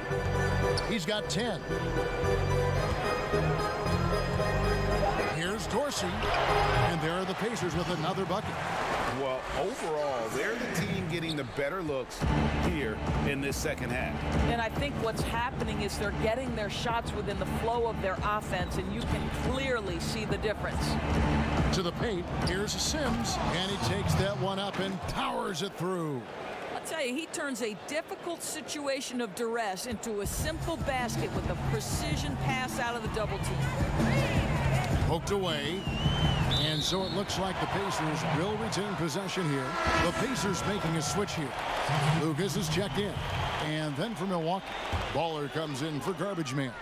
He's got 10. Here's Dorsey. And there are the Pacers with another bucket. Well, overall, they're the team getting the better looks here in this second half. And I think what's happening is they're getting their shots within the flow of their offense, and you can clearly see the difference. To the paint, here's Sims, and he takes that one up and powers it through. I'll tell you, he turns a difficult situation of duress into a simple basket with a precision pass out of the double team. Poked away. And so it looks like the Pacers will retain possession here. The Pacers making a switch here. Lucas is checked in. And then for Milwaukee, Baller comes in for Garbage Man.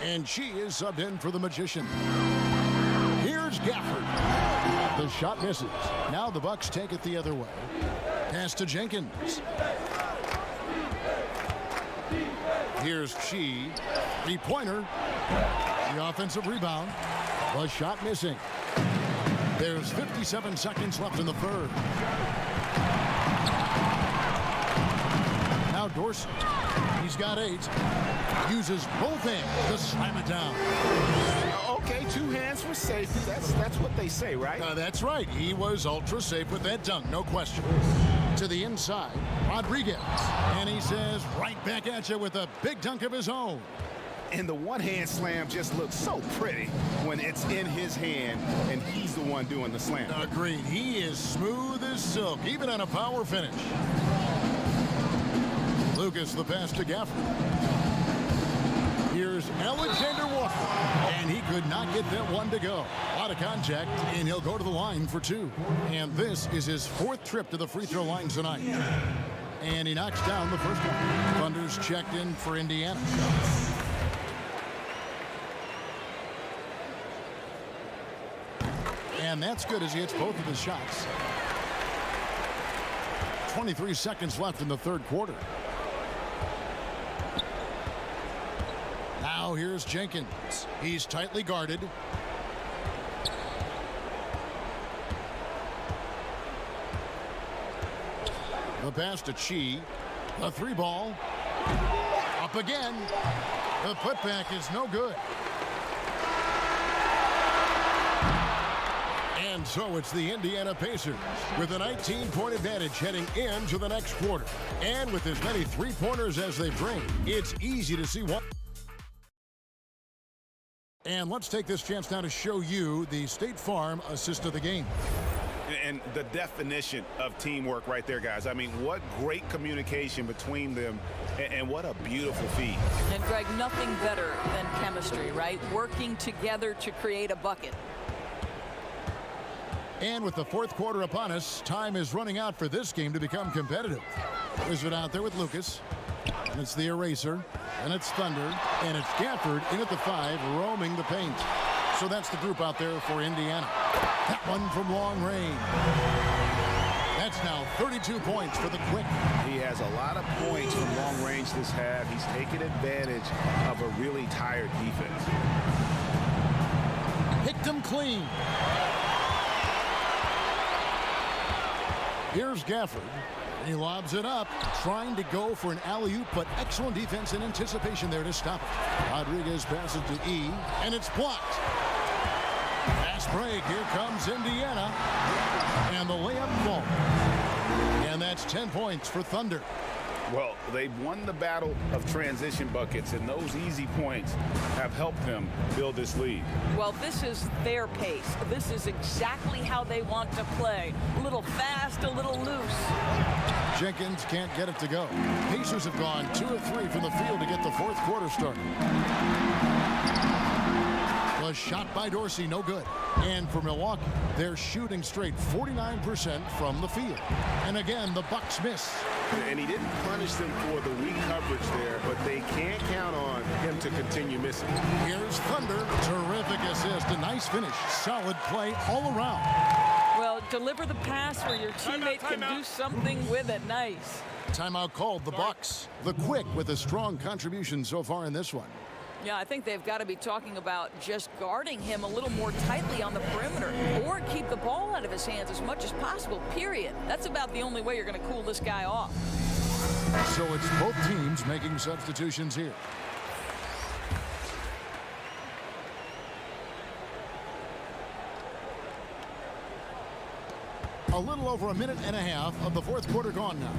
And she is subbed in for the Magician. Here's Gafford. The shot misses. Now the Bucks take it the other way. Pass to Jenkins. Here's Chi. Three-pointer. The offensive rebound. The shot missing. There's 57 seconds left in the third. Now Dorsey. He's got 8. Uses both hands to slam it down. Okay, 2 hands for safety. That's what they say, right? That's right. He was ultra safe with that dunk, no question. To the inside, Rodriguez. And he says, right back at you with a big dunk of his own. And the one-hand slam just looks so pretty when it's in his hand and he's the one doing the slam. Agreed. He is smooth as silk, even on a power finish. Lucas, the pass to Gafford. Here's Alexander Walker. And he could not get that one to go. A lot of contact, and he'll go to the line for 2. And this is his 4th trip to the free throw line tonight. And he knocks down the first one. Thunder's checked in for Indiana. And that's good as he hits both of his shots. 23 seconds left in the third quarter. Now here's Jenkins. He's tightly guarded. The pass to Chi. The 3-ball. Up again. The putback is no good. And so it's the Indiana Pacers with a 19-point advantage heading into the next quarter. And with as many three-pointers as they bring, it's easy to see what. And let's take this chance now to show you the State Farm assist of the game. And the definition of teamwork right there, guys. I mean, what great communication between them, and what a beautiful feed. And, Greg, nothing better than chemistry, right? Working together to create a bucket. And with the fourth quarter upon us, time is running out for this game to become competitive. Wizard out there with Lucas. And it's the eraser. And it's Thunder. And it's Gafford in at the 5, roaming the paint. So that's the group out there for Indiana. That one from long range. That's now 32 points for the Quick. He has a lot of points from long range this half. He's taken advantage of a really tired defense. Picked him clean. Here's Gafford. He lobs it up, trying to go for an alley-oop, but excellent defense and anticipation there to stop it. Rodriguez passes to E, and it's blocked. Fast break. Here comes Indiana. And the layup falls. And that's 10 points for Thunder. Well, they've won the battle of transition buckets, and those easy points have helped them build this lead. Well, this is their pace. This is exactly how they want to play. A little fast, a little loose. Jenkins can't get it to go. Pacers have gone 2 of 3 from the field to get the fourth quarter started. A shot by Dorsey, no good. And for Milwaukee, they're shooting straight 49% from the field. And again, the Bucks miss. And he didn't punish them for the weak coverage there, but they can't count on him to continue missing. Here's Thunder. Terrific assist. A nice finish. Solid play all around. Well, deliver the pass where your teammate can do something with it. Nice. Timeout called the Bucks. The Quick with a strong contribution so far in this one. Yeah, I think they've got to be talking about just guarding him a little more tightly on the perimeter or keep the ball out of his hands as much as possible, period. That's about the only way you're going to cool this guy off. So it's both teams making substitutions here. A little over a minute and a half of the fourth quarter gone now.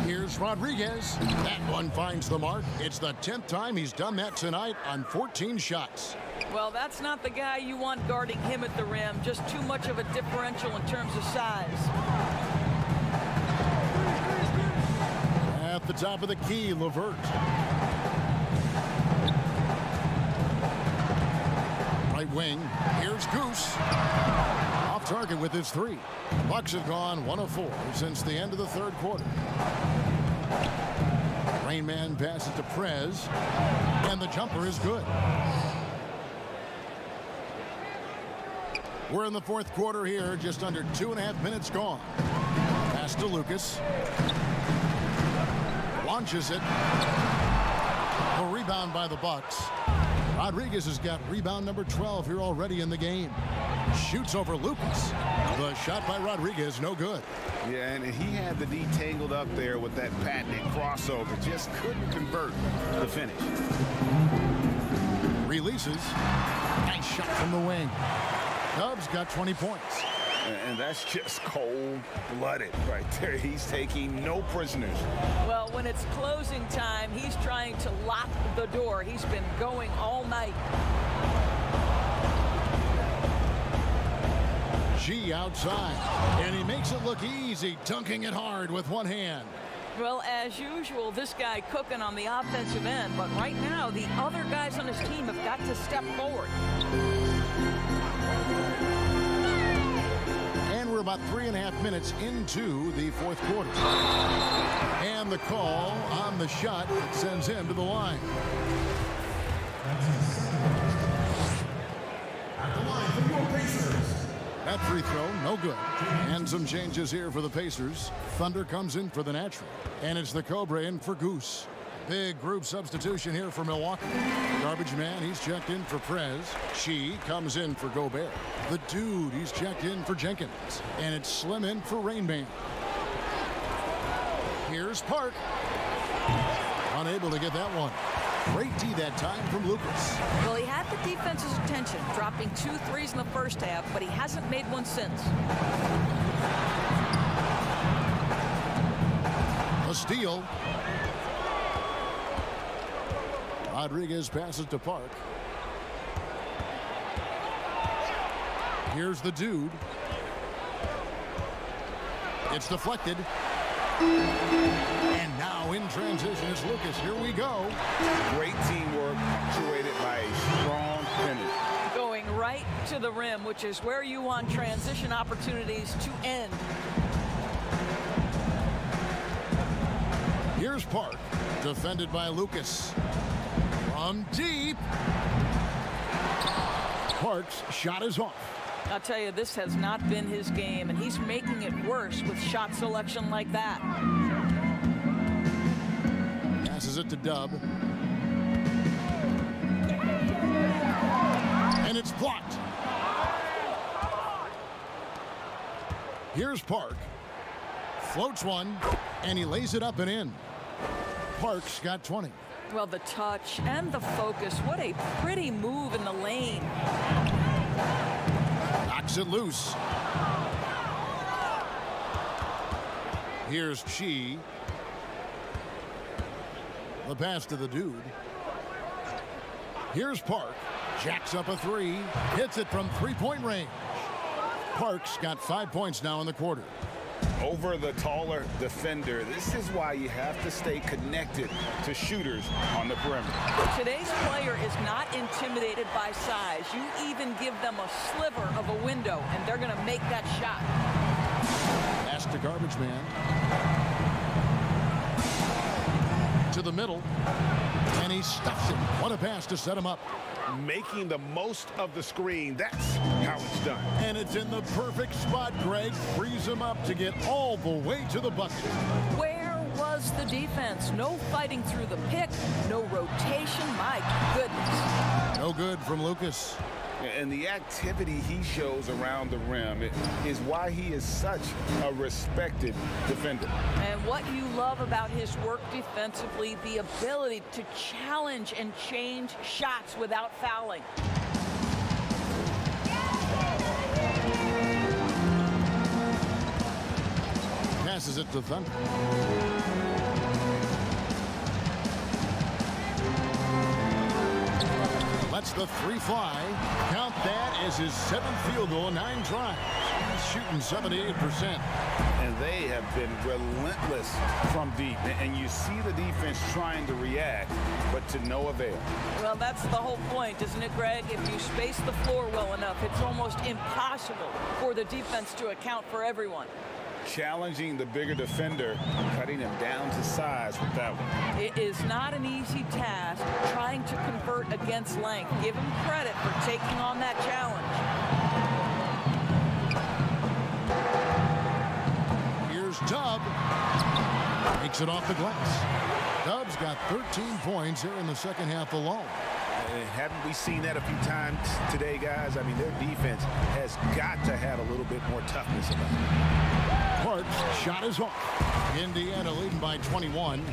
Here's Rodriguez. That one finds the mark. It's the 10th time he's done that tonight on 14 shots. Well, that's not the guy you want guarding him at the rim. Just too much of a differential in terms of size. At the top of the key, LeVert. Right wing. Here's Goose. Off target with his 3. The Bucks have gone 1 of 4 since the end of the third quarter. Rain Man passes to Prez, and the jumper is good. We're in the fourth quarter here, just under 2.5 minutes gone. Pass to Lucas. Launches it. A rebound by the Bucks. Rodriguez has got rebound number 12 here already in the game. Shoots over Lucas. The shot by Rodriguez, no good. Yeah, and he had the D tangled up there with that patented crossover. Just couldn't convert the finish. Releases. Nice shot from the wing. Cubs got 20 points. And that's just cold-blooded right there. He's taking no prisoners. Well, when it's closing time, he's trying to lock the door. He's been going all night. G outside, and he makes it look easy, dunking it hard with one hand. Well, as usual, this guy cooking on the offensive end, but right now the other guys on his team have got to step forward. And we're about 3.5 minutes into the fourth quarter. And the call on the shot that sends him to the line. That free throw, no good. And some changes here for the Pacers. Thunder comes in for the natural. And it's the Cobra in for Goose. Big group substitution here for Milwaukee. Garbage man, he's checked in for Prez. She comes in for Gobert. The Dude, he's checked in for Jenkins. And it's Slim in for Rain Man. Here's Park. Unable to get that one. Great D that time from Lucas. Well, he had the defense's attention, dropping 2 threes in the first half, but he hasn't made one since. A steal. Rodriguez passes to Park. Here's the Dude. It's deflected. And now in transition is Lucas. Here we go. Great teamwork, punctuated by a strong finish. Going right to the rim, which is where you want transition opportunities to end. Here's Park. Defended by Lucas. From deep. Parks' shot is off. I'll tell you, this has not been his game, and he's making it worse with shot selection like that. Passes it to Dub. And it's blocked. Here's Park. Floats one, and he lays it up and in. Parks got 20. Well, the touch and the focus, what a pretty move in the lane. Knocks it loose. Here's Chi. The pass to the dude. Here's Park. Jacks up a three. Hits it from three-point range. Parks got 5 points now in the quarter. Over the taller defender. This is why you have to stay connected to shooters on the perimeter. Today's player is not intimidated by size. You even give them a sliver of a window, and they're going to make that shot. Pass to garbage man. To the middle. And he stuffs it. What a pass to set him up. Making the most of the screen. That's how it's done. And it's in the perfect spot. Greg frees him up to get all the way to the bucket. Where was the defense? No fighting through the pick, no rotation. My goodness. No good from Lucas. And the activity he shows around the rim is why he is such a respected defender. And what you love about his work defensively, the ability to challenge and change shots without fouling. Passes it to Thunder. Lets the three fly. Count that as his 7th field goal in 9 tries. He's shooting 78%. And they have been relentless from deep. And you see the defense trying to react, but to no avail. Well, that's the whole point, isn't it, Greg? If you space the floor well enough, it's almost impossible for the defense to account for everyone. Challenging the bigger defender, cutting him down to size with that one. It is not an easy task trying to convert against length. Give him credit for taking on that challenge. Here's Dub. Takes it off the glass. Dub's got 13 points here in the second half alone. Haven't we seen that a few times today, guys? I mean, their defense has got to have a little bit more toughness about it. Parks' shot is off. Indiana leading by 21.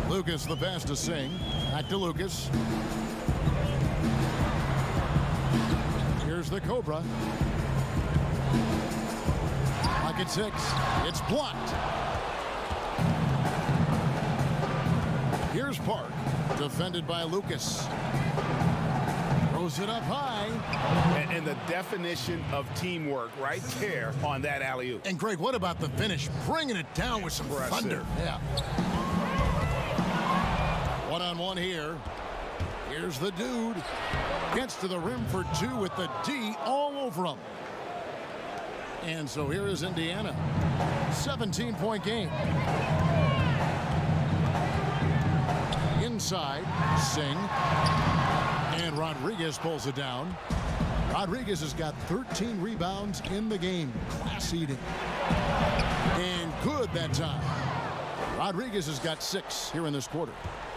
Lucas the pass to Singh. Back to Lucas. Here's the Cobra. Pocket 6. It's blocked. Here's Park. Defended by Lucas. Throws it up high. And the definition of teamwork right there on that alley-oop. And Greg, what about the finish? Bringing it down with some thunder. Yeah. One-on-one here. Here's the dude. Gets to the rim for 2 with the D all over him. And so here is Indiana. 17-point game. Inside, Singh. And Rodriguez pulls it down. Rodriguez has got 13 rebounds in the game. Class eating. And good that time. Rodriguez has got 6 here in this quarter.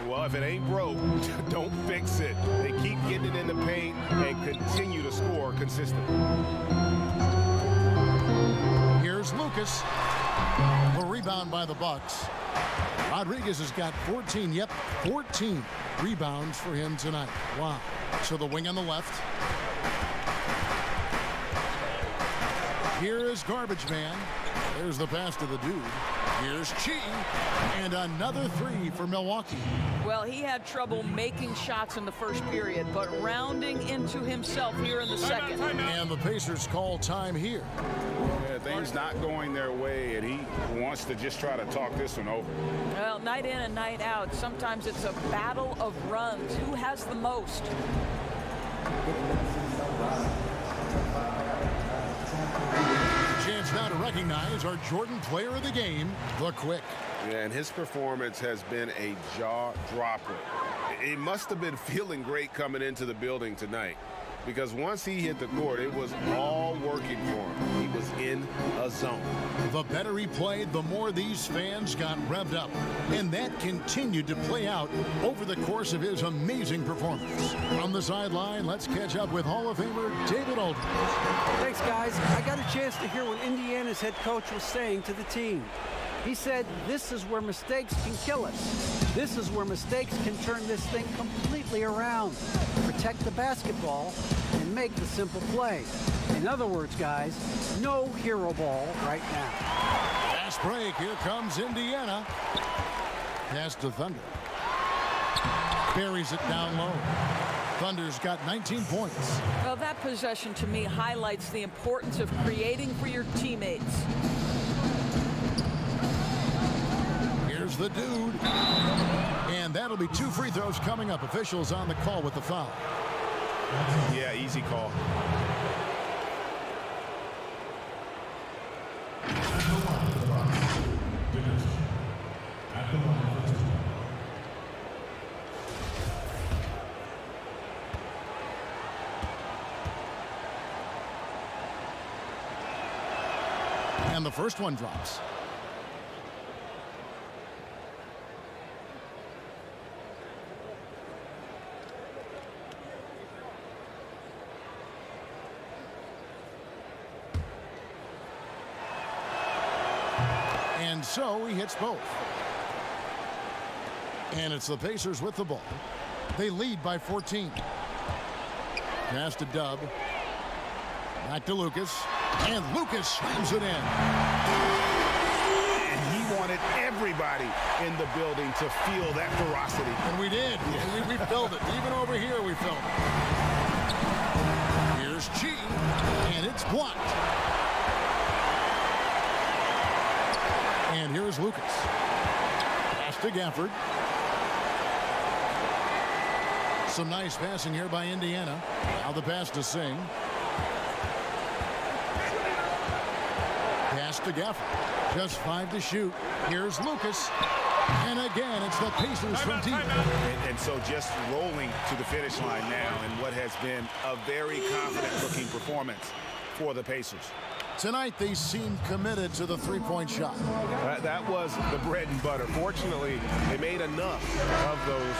Well, if it ain't broke, don't fix it. They keep getting it in the paint and continue to score consistently. Here's Lucas. The rebound by the Bucks. Rodriguez has got 14. Yep, 14 rebounds for him tonight. Wow. So the wing on the left. Here is Garbage Man. There's the pass to the dude. Here's Chi. And another 3 for Milwaukee. Well, he had trouble making shots in the first period, but rounding into himself here in the second. And the Pacers call time here. Yeah, things not going their way, and he wants to just try to talk this one over. Well, night in and night out, sometimes it's a battle of runs. Who has the most? Chance now to recognize our Jordan Player of the Game, the Quick. Yeah, and his performance has been a jaw-dropper. It must have been feeling great coming into the building tonight, because once he hit the court, it was all working for him. He was in a zone. The better he played, the more these fans got revved up. And that continued to play out over the course of his amazing performance. From the sideline, let's catch up with Hall of Famer David Aldridge. Thanks, guys. I got a chance to hear what Indiana's head coach was saying to the team. He said, this is where mistakes can kill us. This is where mistakes can turn this thing completely around. Protect the basketball and make the simple play. In other words, guys, no hero ball right now. Fast break. Here comes Indiana. Pass to Thunder. Buries it down low. Thunder's got 19 points. Well, that possession to me highlights the importance of creating for your teammates. Here's the dude. And that'll be 2 free throws coming up. Officials on the call with the foul. Yeah, easy call. And the first one drops. And so he hits both. And it's the Pacers with the ball. They lead by 14. Pass to Dub. Back to Lucas. And Lucas slams it in. And he wanted everybody in the building to feel that ferocity. And we did. Yeah. We felt it. Even over here we felt it. Here's G. And it's blocked. And here's Lucas. Pass to Gafford. Some nice passing here by Indiana. Now the pass to Singh. Pass to Gafford. Just 5 to shoot. Here's Lucas. And again, it's the Pacers from deep. And so just rolling to the finish line now in what has been a very confident-looking performance for the Pacers. Tonight, they seem committed to the three-point shot. That was the bread and butter. Fortunately, they made enough of those,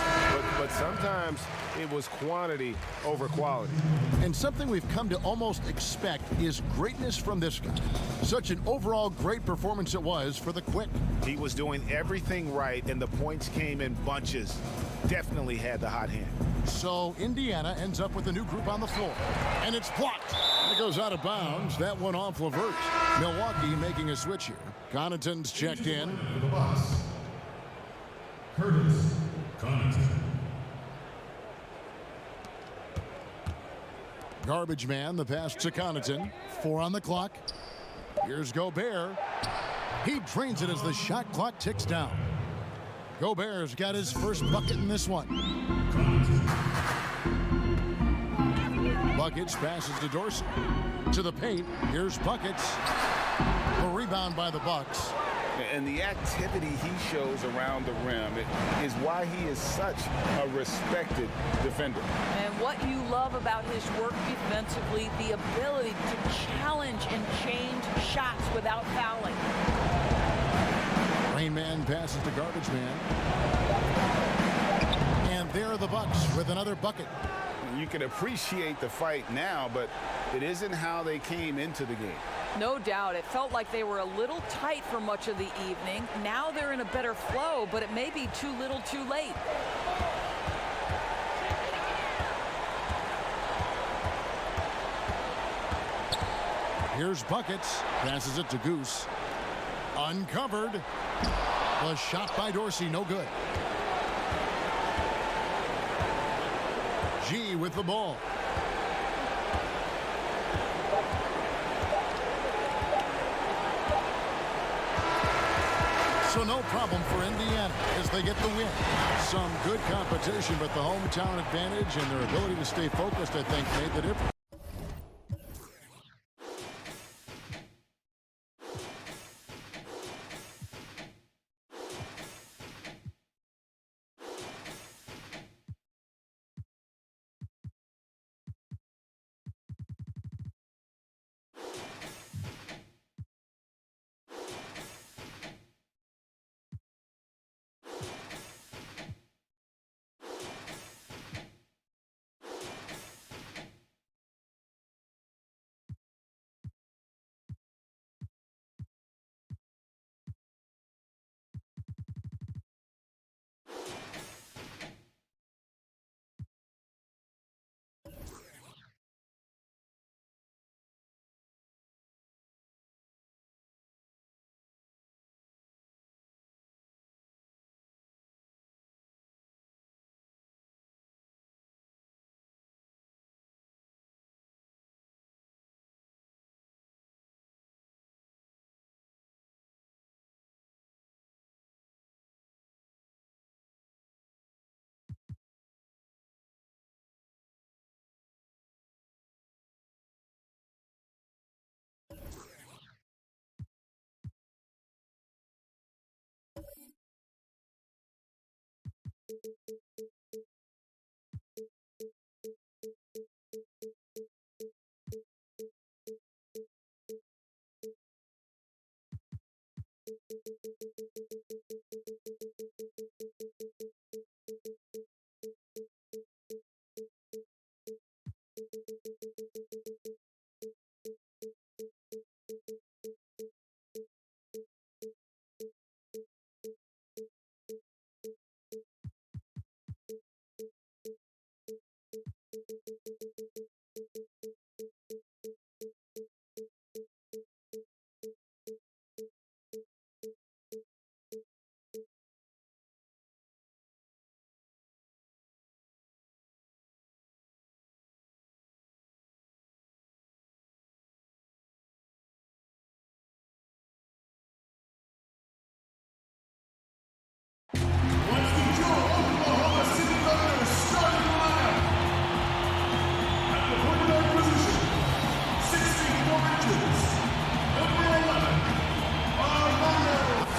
but sometimes it was quantity over quality. And something we've come to almost expect is greatness from this guy. Such an overall great performance it was for the Quick. He was doing everything right, and the points came in bunches. Definitely had the hot hand. So Indiana ends up with a new group on the floor. And it's blocked. It goes out of bounds. That one off Levert. Milwaukee making a switch here. Connaughton's checked in. Curtis Connaughton. Garbage man, the pass to Connaughton. 4 on the clock. Here's Gobert. He drains it as the shot clock ticks down. Gobert's got his first bucket in this one. Buckets passes to Dorsey. To the paint. Here's Buckets. A rebound by the Bucks. And the activity he shows around the rim is why he is such a respected defender. And what you love about his work defensively, the ability to challenge and change shots without fouling. Rain Man passes to Garbage Man. And there are the Bucks with another bucket. You can appreciate the fight now, but it isn't how they came into the game. No doubt. It felt like they were a little tight for much of the evening. Now they're in a better flow, but it may be too little too late. Here's Buckets. Passes it to Goose. Uncovered. A shot by Dorsey. No good. G with the ball. So no problem for Indiana as they get the win. Some good competition, but the hometown advantage and their ability to stay focused, I think, made the difference.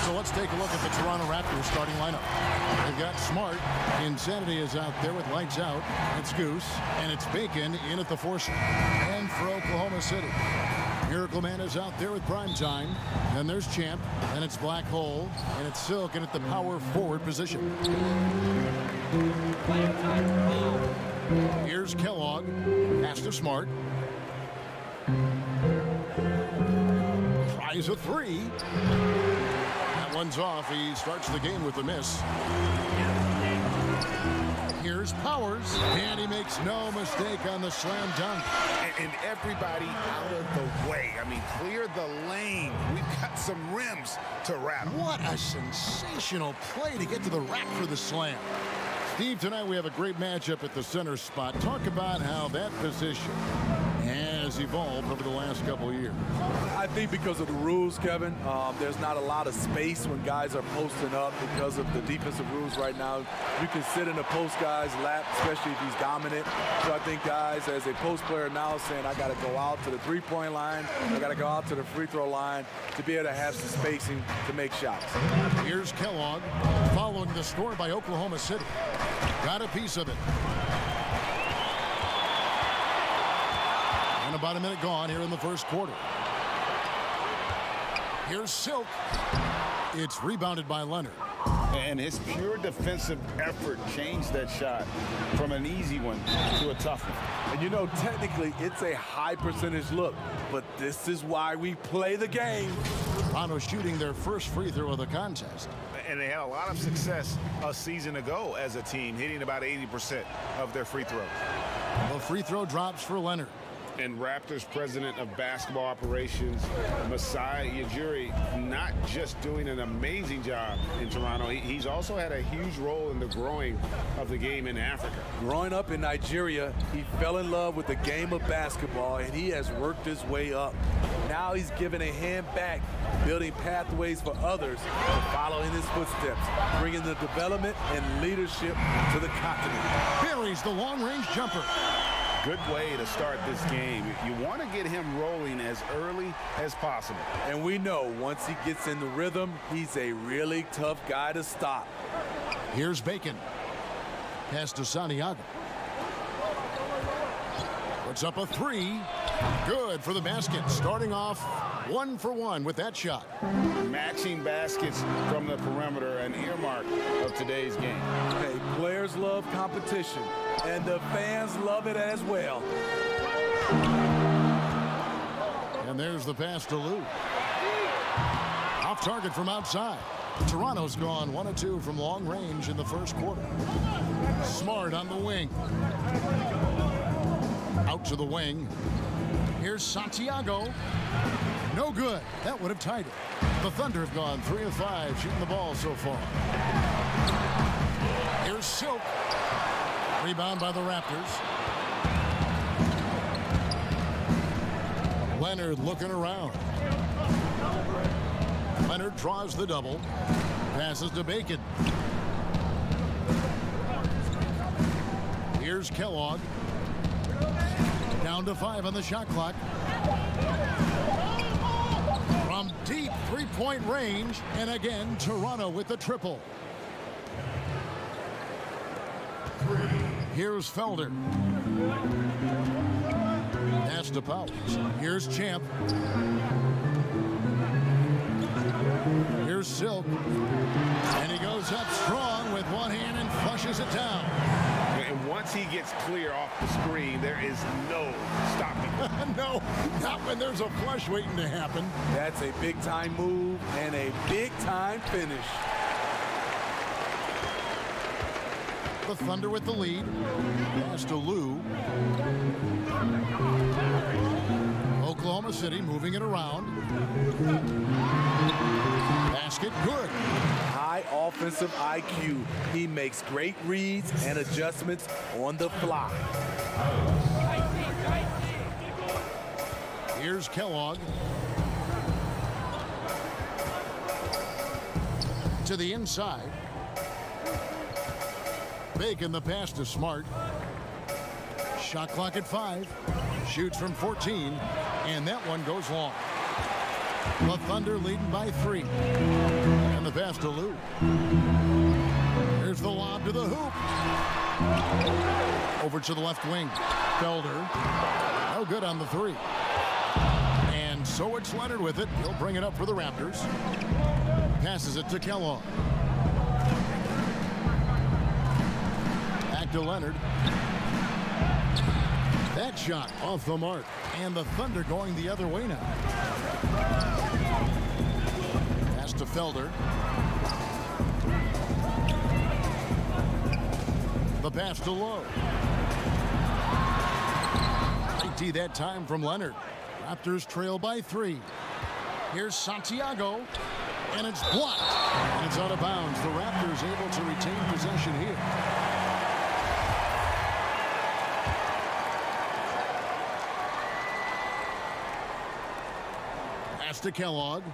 So let's take a look at the Toronto Raptors starting lineup. They've got Smart. Insanity is out there with lights out. It's Goose. And it's Bacon in at the four. And for Oklahoma City, Miracle Man is out there with Prime Time. Then there's Champ. And it's Black Hole. And it's Silk in at the power forward position. Here's Kellogg. Pass to Smart. Tries a three. That one's off. He starts the game with a miss. Here's Powers, and he makes no mistake on the slam dunk. And everybody out of the way. I mean, clear the lane. We've got some rims to rattle. What a sensational play to get to the rack for the slam. Steve, tonight we have a great matchup at the center spot. Talk about how that position has evolved over the last couple of years. I think because of the rules, Kevin, there's not a lot of space when guys are posting up because of the defensive rules right now. You can sit in a post guy's lap, especially if he's dominant. So I think guys, as a post player now, saying I got to go out to the three-point line, I got to go out to the free throw line to be able to have some spacing to make shots. Here's Kellogg, following the score by Oklahoma City. Got a piece of it. And about a minute gone here in the first quarter. Here's Silk. It's rebounded by Leonard. And his pure defensive effort changed that shot from an easy one to a tough one. And you know, technically, it's a high percentage look, but this is why we play the game. Toronto shooting their first free throw of the contest. And they had a lot of success a season ago as a team, hitting about 80% of their free throws. The free throw drops for Leonard. And Raptors president of basketball operations, Masai Ujiri, not just doing an amazing job in Toronto, he's also had a huge role in the growing of the game in Africa. Growing up in Nigeria, he fell in love with the game of basketball, and he has worked his way up. Now he's giving a hand back, building pathways for others to follow in his footsteps, bringing the development and leadership to the continent. Buries the long-range jumper. Good way to start this game. You want to get him rolling as early as possible. And we know once he gets in the rhythm, he's a really tough guy to stop. Here's Bacon. Pass to Santiago. Puts up a three. Good for the basket. Starting off 1 for 1 with that shot. Matching baskets from the perimeter, an earmark of today's game. Hey, players love competition, and the fans love it as well. And there's the pass to Lou. Off target from outside. Toronto's gone 1 of 2 from long range in the first quarter. Smart on the wing. Out to the wing. Here's Santiago. No good. That would have tied it. The Thunder have gone 3 of 5 shooting the ball so far. Here's Silk. Rebound by the Raptors. Leonard looking around. Leonard draws the double. Passes to Bacon. Here's Kellogg. Down to 5 on the shot clock. From deep three-point range, and again, Toronto with the triple. Here's Felder. Pass to Powers. Here's Champ. Here's Silk. And he goes up strong with one hand and flushes it down. And once he gets clear off the screen, there is no stopping. No, not when there's a flush waiting to happen. That's a big-time move and a big-time finish. The Thunder with the lead. Pass to Lou. Oklahoma City moving it around. Basket good. High offensive IQ. He makes great reads and adjustments on the fly. Here's Kellogg. To the inside. Bacon the pass to Smart. Shot clock at 5. Shoots from 14. And that one goes long. The Thunder leading by 3. And the pass to Lou. Here's the lob to the hoop. Over to the left wing. Felder. No good on the 3. And so it's Leonard with it. He'll bring it up for the Raptors. Passes it to Kellogg. Back to Leonard. That shot off the mark. And the Thunder going the other way now. Pass to Felder. The pass to Lowe. IT that time from Leonard. Raptors trail by 3. Here's Santiago. And it's blocked. And it's out of bounds. The Raptors able to retain possession here. Pass to Kellogg.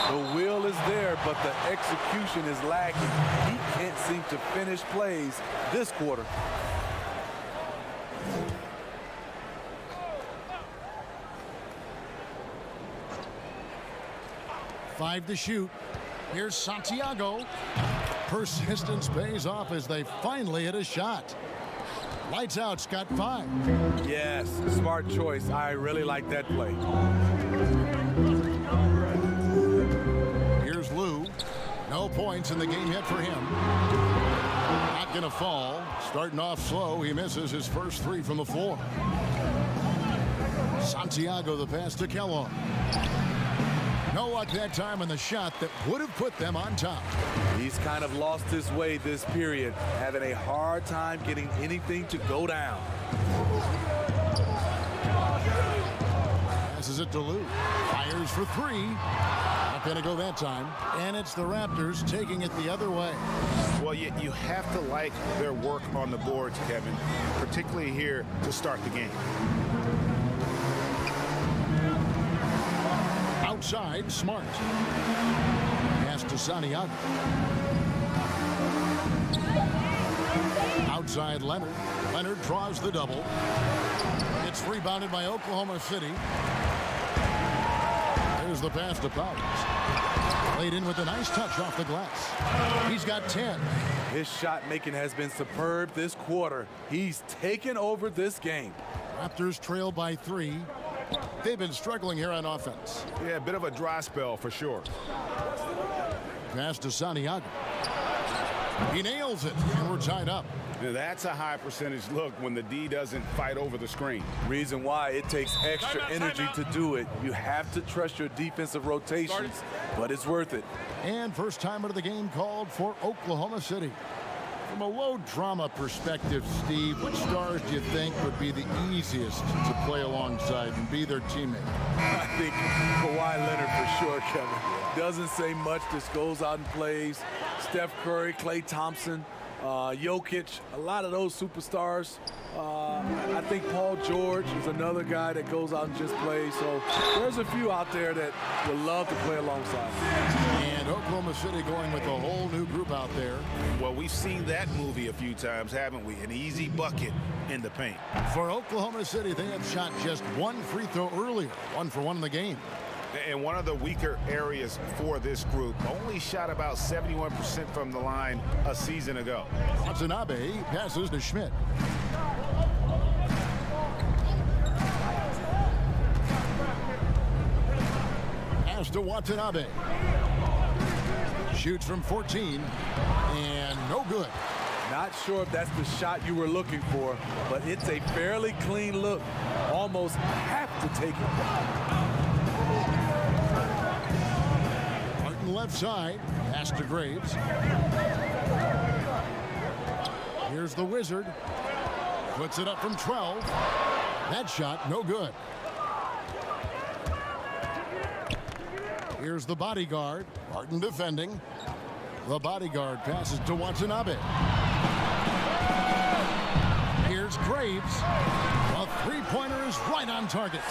The will is there, but the execution is lacking. He can't seem to finish plays this quarter. Five to shoot. Here's Santiago. Persistence pays off as they finally hit a shot. Lights out, Scott. 5. Yes, smart choice. I really like that play. Here's Lou. No points in the game yet for him. Not going to fall. Starting off slow, he misses his first 3 from the floor. Santiago the pass to Kellogg. No luck that time on the shot that would have put them on top. He's kind of lost his way this period, having a hard time getting anything to go down. Passes it to Lou. Fires for 3. Not going to go that time. And it's the Raptors taking it the other way. Well, you have to like their work on the boards, Kevin, particularly here to start the game. Outside, Smart. Pass to Santiago. Outside, Leonard. Leonard draws the double. It's rebounded by Oklahoma City. There's the pass to Powers. Laid in with a nice touch off the glass. He's got 10. His shot making has been superb this quarter. He's taken over this game. Raptors trail by 3. They've been struggling here on offense. Yeah, a bit of a dry spell for sure. Pass to Santiago. He nails it, and we're tied up. That's a high percentage look when the D doesn't fight over the screen. Reason why it takes extra energy to do it. You have to trust your defensive rotations, but it's worth it. And first timer of the game called for Oklahoma City. From a low drama perspective, Steve, which stars do you think would be the easiest to play alongside and be their teammate? I think Kawhi Leonard for sure, Kevin. Doesn't say much, just goes out and plays. Steph Curry, Klay Thompson, Jokic, a lot of those superstars. I think Paul George is another guy that goes out and just plays. So there's a few out there that would love to play alongside. And And Oklahoma City going with a whole new group out there. Well, we've seen that movie a few times, haven't we? An easy bucket in the paint. For Oklahoma City, they have shot just one free throw earlier. 1 for 1 in the game. And one of the weaker areas for this group, only shot about 71% from the line a season ago. Watanabe passes to Schmidt. Pass to Watanabe. Shoots from 14 and no good. Not sure if that's the shot you were looking for, but it's a fairly clean look. Almost have to take it. Martin left side. Pass to Graves. Here's the Wizard. Puts it up from 12. That shot no good. Here's the bodyguard. Martin defending. The bodyguard passes to Watanabe. Here's Graves. A three-pointer is right on target.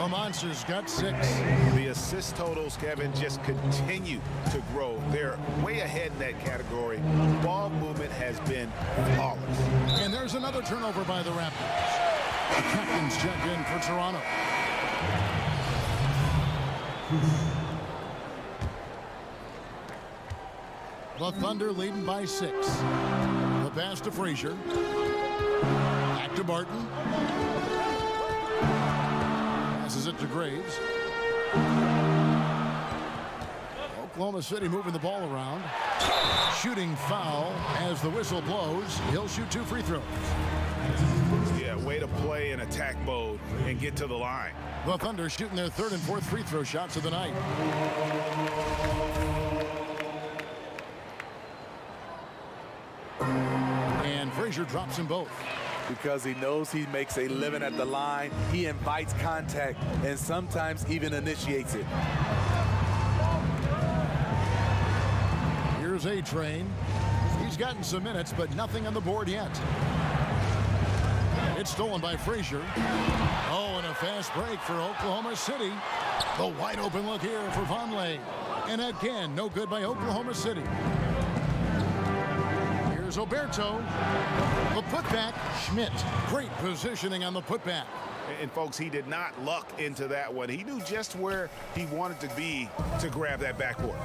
The Monsters got 6. The assist totals, Kevin, just continue to grow. They're way ahead in that category. Ball movement has been flawless. And there's another turnover by the Raptors. The captains check in for Toronto. The Thunder leading by 6. The pass to Frazier. Back to Barton. Passes it to Graves. Oklahoma City moving the ball around. Shooting foul as the whistle blows. He'll shoot 2 free throws. Yeah, way to play in attack mode and get to the line. The Thunder shooting their 3rd and 4th free throw shots of the night. And Frazier drops them both. Because he knows he makes a living at the line. He invites contact and sometimes even initiates it. Here's A-Train. He's gotten some minutes, but nothing on the board yet. It's stolen by Frazier. Oh, and a fast break for Oklahoma City. The wide open look here for Vonleh. And again, no good by Oklahoma City. Here's Oberto. The putback, Schmidt. Great positioning on the putback. And folks, he did not luck into that one. He knew just where he wanted to be to grab that backboard.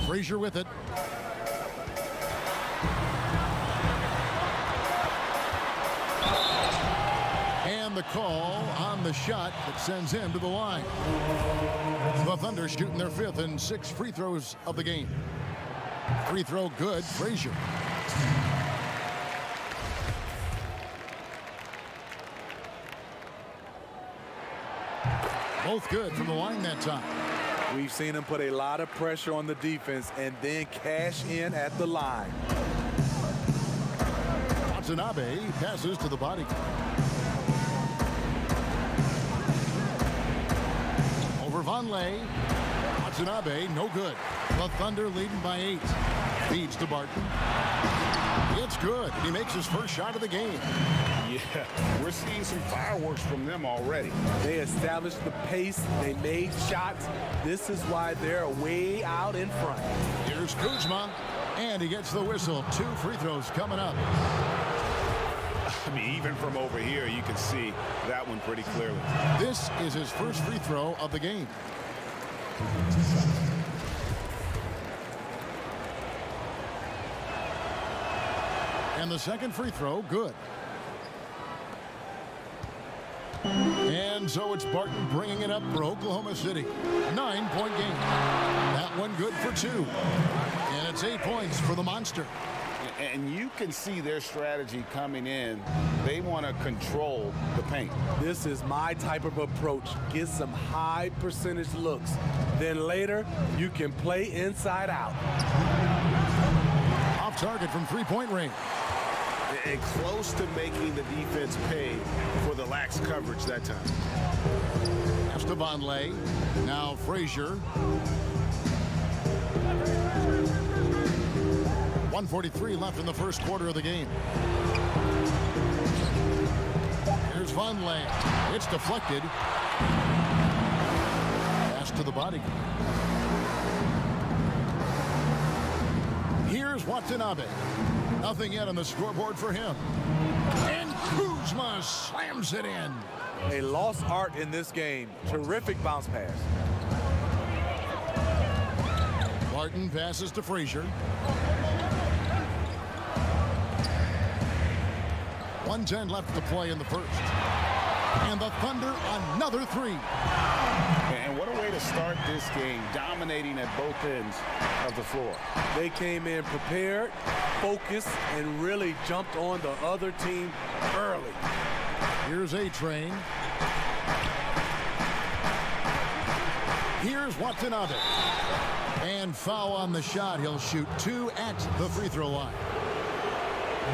Frazier with it. And the call on the shot that sends him to the line. The Thunder shooting their 5th and 6th free throws of the game. Free throw good, Frazier. Both good from the line that time. We've seen him put a lot of pressure on the defense and then cash in at the line. Watanabe passes to the body. Over Vonleh. Watanabe, no good. The Thunder leading by 8. Feeds to Barton. It's good. He makes his first shot of the game. Yeah, we're seeing some fireworks from them already. They established the pace. They made shots. This is why they're way out in front. Here's Kuzma, and he gets the whistle. 2 free throws coming up. I mean, even from over here, you can see that one pretty clearly. This is his first free throw of the game. And the second free throw, good. And so it's Barton bringing it up for Oklahoma City. 9-point game. That one good for 2. And it's 8 points for the Monster. And you can see their strategy coming in. They want to control the paint. This is my type of approach. Get some high percentage looks. Then later, you can play inside out. Off target from 3-point range. And close to making the defense pay for the lax coverage that time. That's to Vonleh. Now Frazier. 1:43 left in the first quarter of the game. Here's Vonleh. It's deflected. to the body. Here's Watanabe. Nothing yet on the scoreboard for him. And Kuzma slams it in. A lost art in this game. Terrific bounce pass. Barton passes to Frazier. 1:10 left to play in the first. And the Thunder another three. And what a way to start this game, dominating at both ends of the floor. They came in prepared, focused, and really jumped on the other team early. Here's A-Train. Here's Watanabe. And foul on the shot. He'll shoot 2 at the free throw line.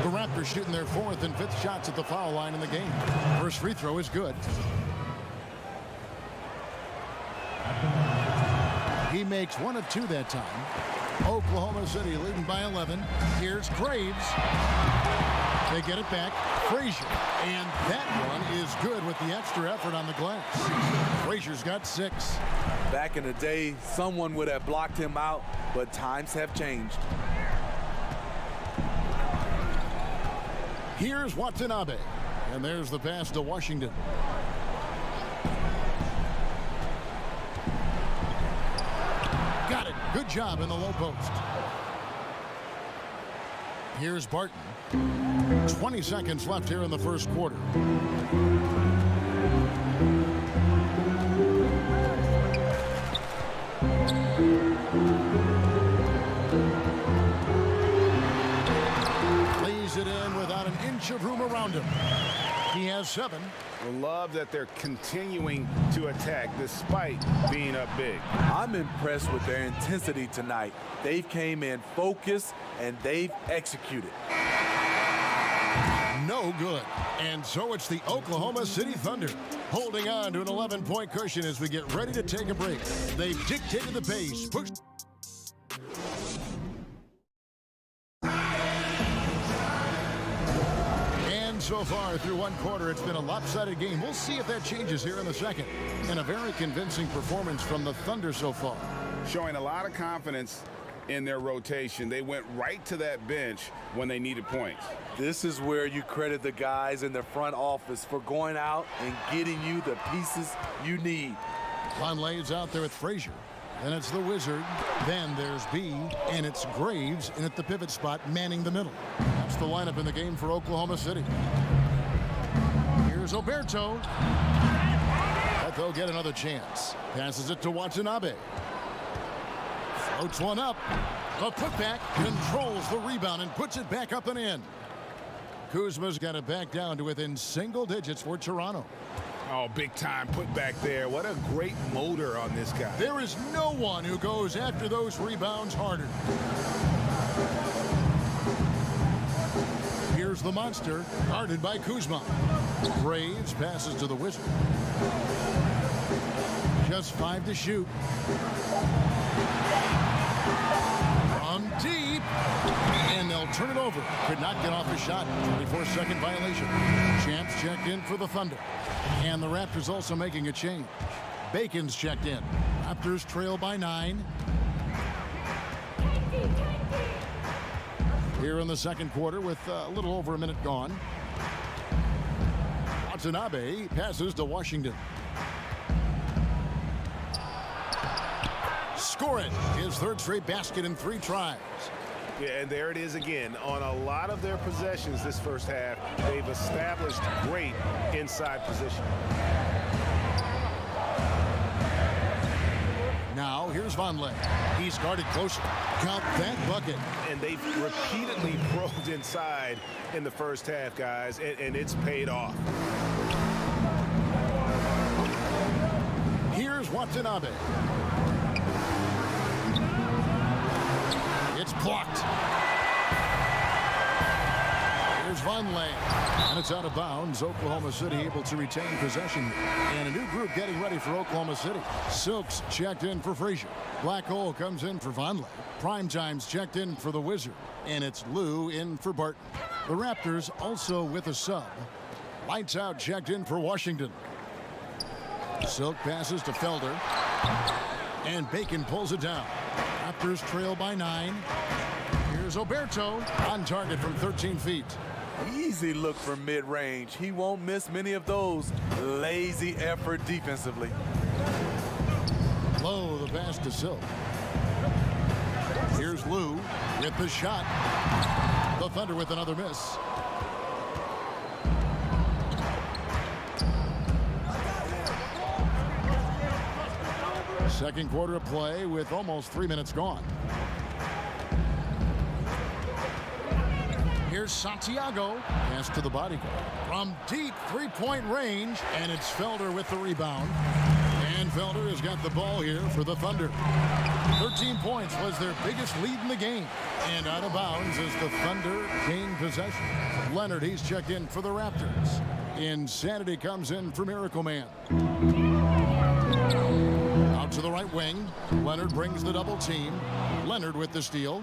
The Raptors shooting their 4th and 5th shots at the foul line in the game. First free throw is good. He makes 1 of 2 that time. Oklahoma City leading by 11. Here's Graves. They get it back. Frazier. And that one is good with the extra effort on the glass. Frazier's got 6. Back in the day, someone would have blocked him out, but times have changed. Here's Watanabe. And there's the pass to Washington. Got it. Good job in the low post. Here's Barton. 20 seconds left here in the first quarter. Lays it in without an inch of room around him. He has 7. I love that they're continuing to attack despite being up big. I'm impressed with their intensity tonight. They've came in focused and they've executed. No good. And so it's the Oklahoma City Thunder holding on to an 11-point cushion as we get ready to take a break. They've dictated the pace. So far through one quarter, it's been a lopsided game. We'll see if that changes here in the second. And a very convincing performance from the Thunder so far. Showing a lot of confidence in their rotation. They went right to that bench when they needed points. This is where you credit the guys in the front office for going out and getting you the pieces you need. Vonleh's out there with Frazier. Then it's the Wizard. Then there's B. And it's Graves in at the pivot spot, manning the middle. That's the lineup in the game for Oklahoma City. Here's Oberto. But they'll get another chance. Passes it to Watanabe. Floats one up. The putback controls the rebound and puts it back up and in. Kuzma's got it back down to within single digits for Toronto. Oh, big time put back there. What a great motor on this guy. There is no one who goes after those rebounds harder. Here's the monster, guarded by Kuzma. Graves passes to the Wizard. Just 5 to shoot. From deep. And they'll turn it over. Could not get off the shot. 24-second violation. Champs checked in for the Thunder. And the Raptors also making a change. Bacon's checked in. Raptors trail by 9. Here in the second quarter with a little over a minute gone. Watanabe passes to Washington. Score it. His 3rd straight basket in 3 tries. Yeah, and there it is again. On a lot of their possessions this first half, they've established great inside position. Now, here's Vonleh. He's guarded closer. Count that bucket. And they've repeatedly probed inside in the first half, guys, and it's paid off. Here's Watanabe. It's blocked. Here's Vonleh. And it's out of bounds. Oklahoma City able to retain possession. And a new group getting ready for Oklahoma City. Silks checked in for Frazier. Black Hole comes in for Vonleh. Primetime's checked in for the Wizard. And it's Lou in for Barton. The Raptors also with a sub. Lights Out checked in for Washington. Silk passes to Felder. And Bacon pulls it down. Raptors trail by 9. Here's Oberto on target from 13 feet. Easy look from mid-range. He won't miss many of those. Lazy effort defensively. Low, the pass to Silk. Here's Lou with the shot. The Thunder with another miss. Second quarter of play with almost 3 minutes gone. Here's Santiago. Pass to the bodyguard. From deep three-point range. And it's Felder with the rebound. And Felder has got the ball here for the Thunder. 13 points was their biggest lead in the game. And out of bounds as the Thunder gain possession. Leonard, he's checked in for the Raptors. Insanity comes in for Miracle Man. Out to the right wing. Leonard brings the double team. Leonard with the steal.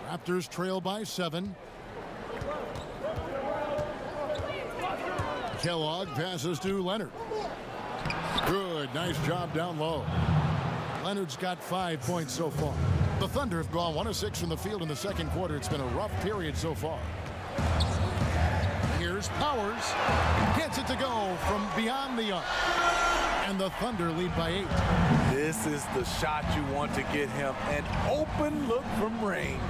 Raptors trail by 7. Kellogg passes to Leonard. Good, nice job down low. Leonard's got 5 points so far. The Thunder have gone 1 of 6 from the field in the second quarter. It's been a rough period so far. Here's Powers. Gets it to go from beyond the arc. And the Thunder lead by 8. This is the shot you want to get him. An open look from range.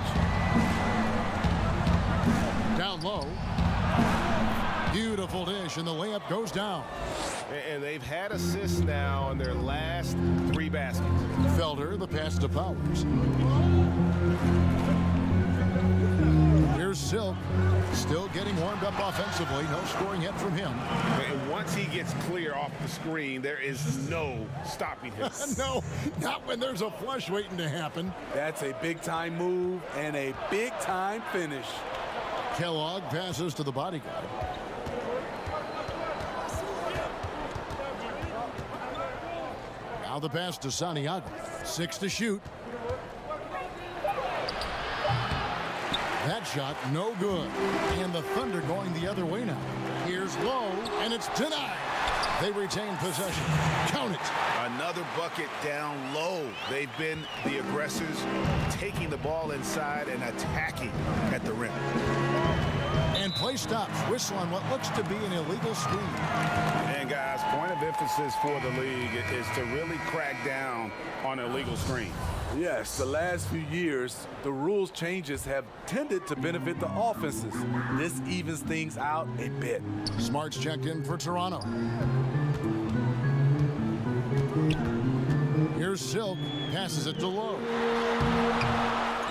Down low. Beautiful dish, and the layup goes down. And they've had assists now in their last 3 baskets. Felder, the pass to Powers. Here's Silk. Still getting warmed up offensively. No scoring yet from him. And once he gets clear off the screen, there is no stopping him. No, not when there's a flush waiting to happen. That's a big-time move and a big-time finish. Kellogg passes to the bodyguard. Now the pass to Santiago. 6 to shoot. That shot no good. And the Thunder going the other way now. Here's Low, and it's denied. They retain possession. Count it. Another bucket down low. They've been the aggressors, taking the ball inside and attacking at the rim. And play stops. Whistle on what looks to be an illegal screen. And guys, point of emphasis for the league is to really crack down on illegal screen. Yes, the last few years, the rules changes have tended to benefit the offenses. This evens things out a bit. Smart's checked in for Toronto. Here's Silk. Passes it to Low.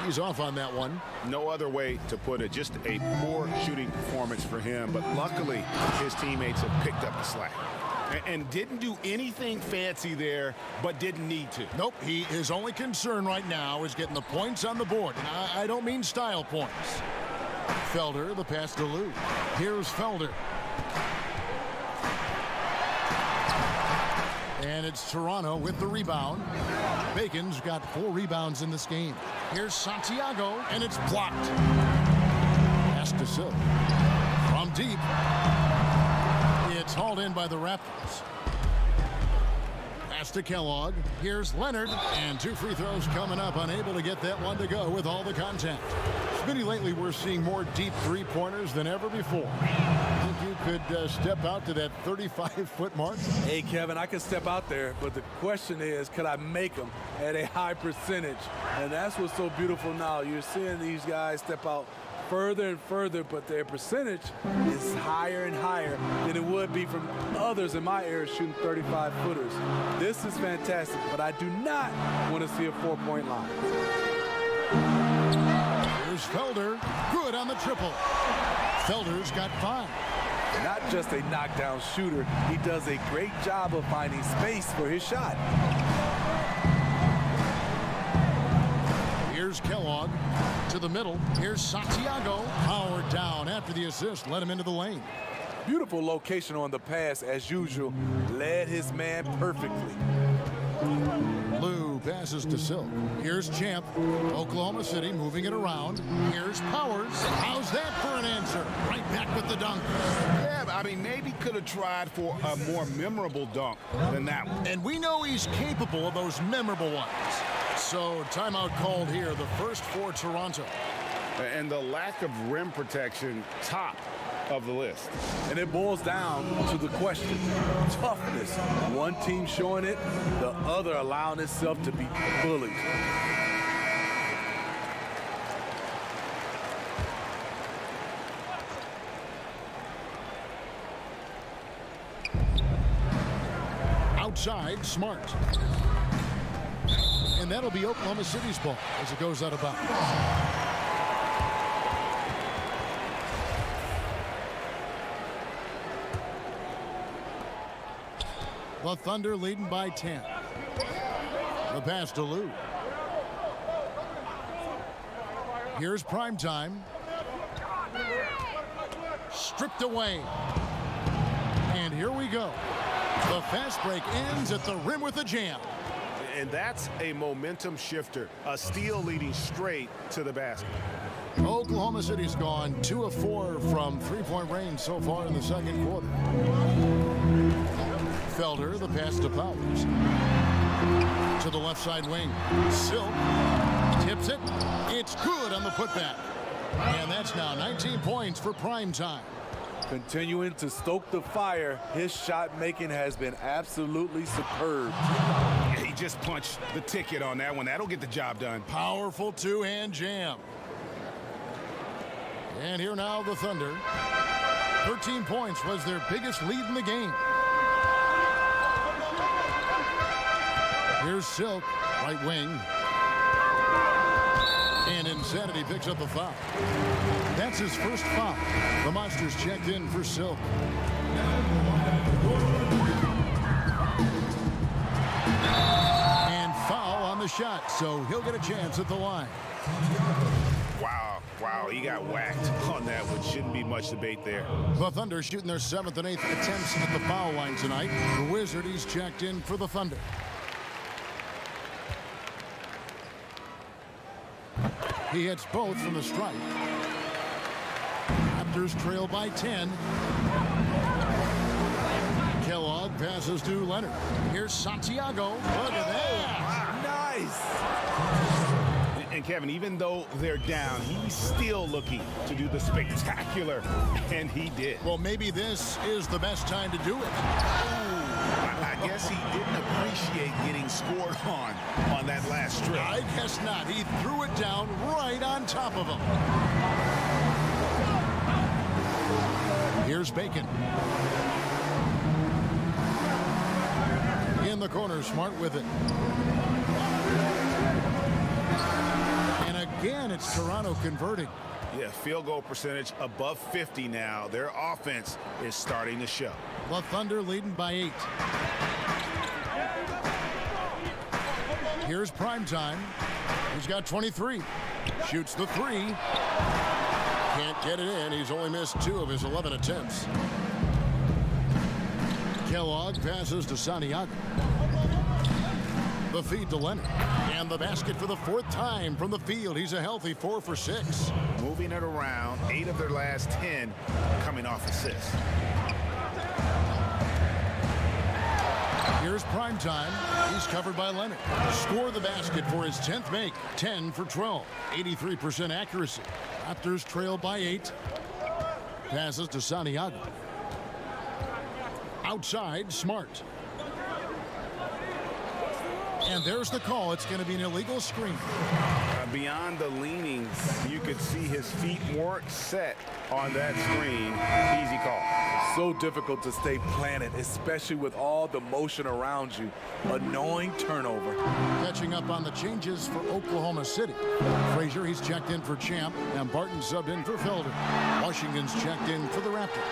He's off on that one. No other way to put it. Just a poor shooting performance for him. But luckily, his teammates have picked up the slack. And didn't do anything fancy there, but didn't need to. Nope, his only concern right now is getting the points on the board. And I don't mean style points. Felder, the pass to Lou. Here's Felder. And it's Toronto with the rebound. Bacon's got 4 rebounds in this game. Here's Santiago, and it's blocked. Pass to Silk. From deep. It's hauled in by the Raptors. Pass to Kellogg. Here's Leonard. And 2 free throws coming up. Unable to get that one to go with all the contact. Smitty, lately we're seeing more deep three-pointers than ever before. Think you could step out to that 35-foot mark? Hey, Kevin, I can step out there, but the question is, could I make them at a high percentage? And that's what's so beautiful now. You're seeing these guys step out further and further, but their percentage is higher and higher than it would be from others in my area shooting 35-footers. This is fantastic, but I do not want to see a 4-point line. Here's Felder. Good on the triple. Felder's got 5. Not just a knockdown shooter, he does a great job of finding space for his shot. Here's Kellogg to the middle. Here's Santiago. Powered down after the assist. Let him into the lane. Beautiful location on the pass as usual. Led his man perfectly. Lou passes to Silk. Here's Champ. Oklahoma City moving it around. Here's Powers. How's that for an answer? Right back with the dunk. Yeah, I mean, maybe could have tried for a more memorable dunk than that one. And we know he's capable of those memorable ones. So timeout called here, the first for Toronto. And the lack of rim protection, top of the list. And it boils down to the question, toughness. One team showing it, the other allowing itself to be bullied. Outside, Smart. And that'll be Oklahoma City's ball as it goes out of bounds. The Thunder leading by 10. The pass to Lou. Here's prime time. Stripped away. And here we go. The fast break ends at the rim with a jam. And that's a momentum shifter. A steal leading straight to the basket. Oklahoma City's gone 2 of 4 from three-point range so far in the second quarter. Felder, the pass to Powers. To the left side wing. Silk tips it. It's good on the putback. And that's now 19 points for prime time. Continuing to stoke the fire, his shot making has been absolutely superb. He just punched the ticket on that one. That'll get the job done. Powerful two-hand jam. And here now the Thunder. 13 points was their biggest lead in the game. Here's Silk, right wing. And Insanity picks up the foul. That's his first foul. The Monsters checked in for Silk. And foul on the shot, so he'll get a chance at the line. Wow, he got whacked on that one. Shouldn't be much debate there. The Thunder shooting their 7th and 8th attempts at the foul line tonight. The Wizard, he's checked in for the Thunder. He hits both from the stripe. Raptors trail by 10. Kellogg passes to Leonard. Here's Santiago. Look at that. Nice. And Kevin, even though they're down, he's still looking to do the spectacular, and he did. Well, maybe this is the best time to do it. I guess he didn't appreciate getting scored on that last strip. I guess not. He threw it down right on top of him. Here's Bacon. In the corner, Smart with it. And again, it's Toronto converting. Yeah, field goal percentage above 50 now. Their offense is starting to show. The Thunder leading by 8. Here's prime time. He's got 23. Shoots the 3. Can't get it in. He's only missed 2 of his 11 attempts. Kellogg passes to Santiago. The feed to Leonard. And the basket for the 4th time from the field. He's a healthy 4 for 6. Moving it around, 8 of their last 10 coming off assists. Here's prime time. He's covered by Leonard. Score the basket for his 10th make. 10 for 12. 83% accuracy. Raptors trail by 8. Passes to Santiago. Outside, Smart. And there's the call. It's going to be an illegal screen. Beyond the leanings, you could see his feet weren't set on that screen. Easy call. So difficult to stay planted, especially with all the motion around you. Annoying turnover. Catching up on the changes for Oklahoma City. Frazier, he's checked in for Champ, and Barton subbed in for Felder. Washington's checked in for the Raptors.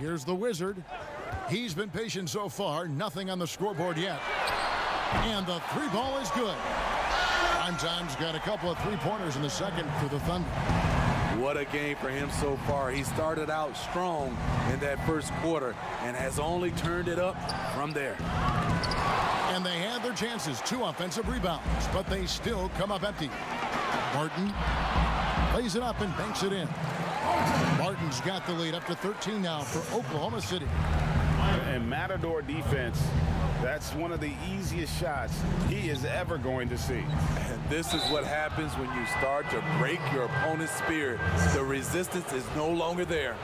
Here's the Wizard. He's been patient so far. Nothing on the scoreboard yet. And the 3 ball is good. Prime time's got a couple of 3-pointers in the second for the Thunder. What a game for him so far. He started out strong in that first quarter and has only turned it up from there. And they had their chances, 2 offensive rebounds, but they still come up empty. Martin plays it up and banks it in. Martin's got the lead up to 13 now for Oklahoma City. And Matador defense, that's one of the easiest shots he is ever going to see. And this is what happens when you start to break your opponent's spirit. The resistance is no longer there.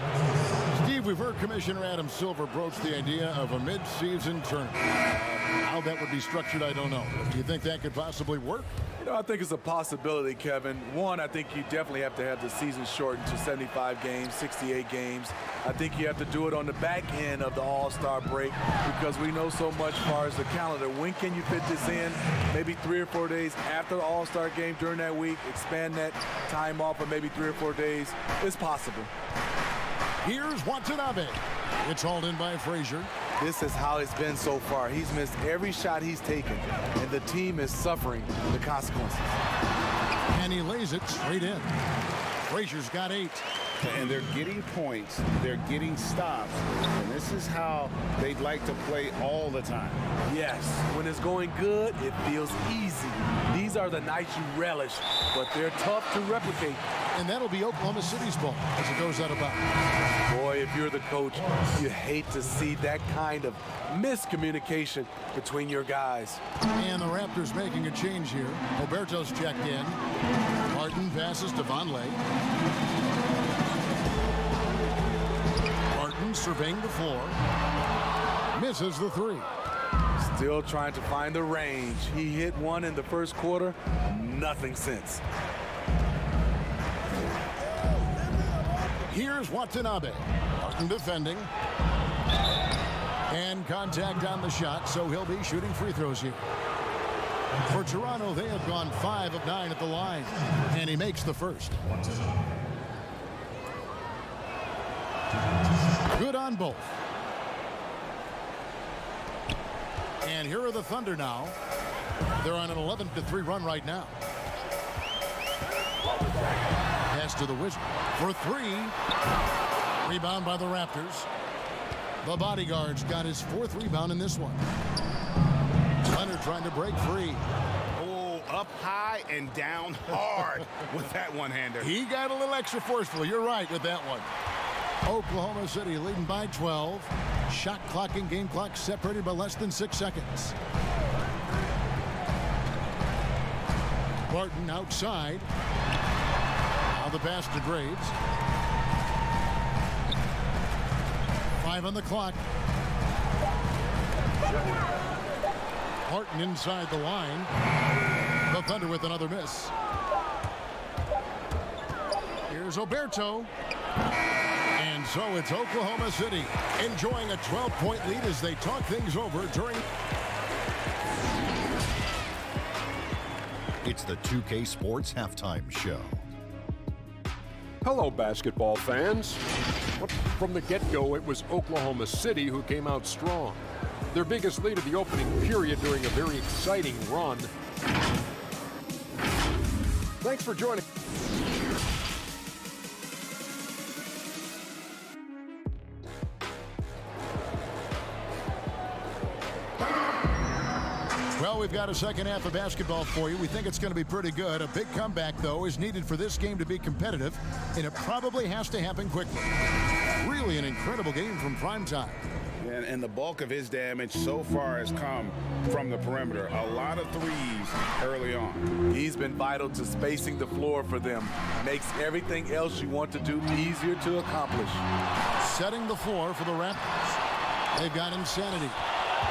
Steve, we've heard Commissioner Adam Silver broach the idea of a mid-season tournament. How that would be structured, I don't know. Do you think that could possibly work? You know, I think it's a possibility, Kevin. One, I think you definitely have to have the season shortened to 75 games, 68 games. I think you have to do it on the back end of the All-Star break because we know so much as far as the calendar. When can you fit this in? Maybe 3 or 4 days after the All-Star game during that week. Expand that time off for maybe 3 or 4 days. It's possible. Here's Watanabe. It's hauled in by Frazier. This is how it's been so far. He's missed every shot he's taken, and the team is suffering the consequences. And he lays it straight in. Frazier's got 8. And they're getting points, they're getting stops, and this is how they'd like to play all the time. Yes, when it's going good, it feels easy. These are the nights you relish, but they're tough to replicate. And that'll be Oklahoma City's ball as it goes out of bounds. Boy, if you're the coach, you hate to see that kind of miscommunication between your guys. And the Raptors making a change here. Roberto's checked in. Martin passes to Vonleh. Martin surveying the floor. Misses the 3. Still trying to find the range. He hit one in the first quarter. Nothing since. Here's Watanabe. Martin defending. And contact on the shot, so he'll be shooting free throws here. For Toronto, they have gone 5 of 9 at the line. And he makes the first. Good on both. And here are the Thunder now. They're on an 11-3 run right now. Pass to the Wizard for 3. Rebound by the Raptors. The bodyguard's got his 4th rebound in this one. Leonard trying to break free. Oh, up high and down hard with that one-hander. He got a little extra forceful. You're right with that one. Oklahoma City leading by 12. Shot clock and game clock separated by less than 6 seconds. Martin outside. Now the pass to Graves. 5 on the clock. Martin inside the line. The Thunder with another miss. Here's Oberto. And so it's Oklahoma City enjoying a 12-point lead as they talk things over during. It's the 2K Sports Halftime Show. Hello, basketball fans. From the get-go, it was Oklahoma City who came out strong. Their biggest lead of the opening period during a very exciting run. Thanks for joining. Well, we've got a second half of basketball for you. We think it's going to be pretty good. A big comeback, though, is needed for this game to be competitive, and it probably has to happen quickly. Really an incredible game from primetime. And the bulk of his damage so far has come from the perimeter. A lot of threes early on. He's been vital to spacing the floor for them. Makes everything else you want to do easier to accomplish. Setting the floor for the Raptors. They've got Insanity.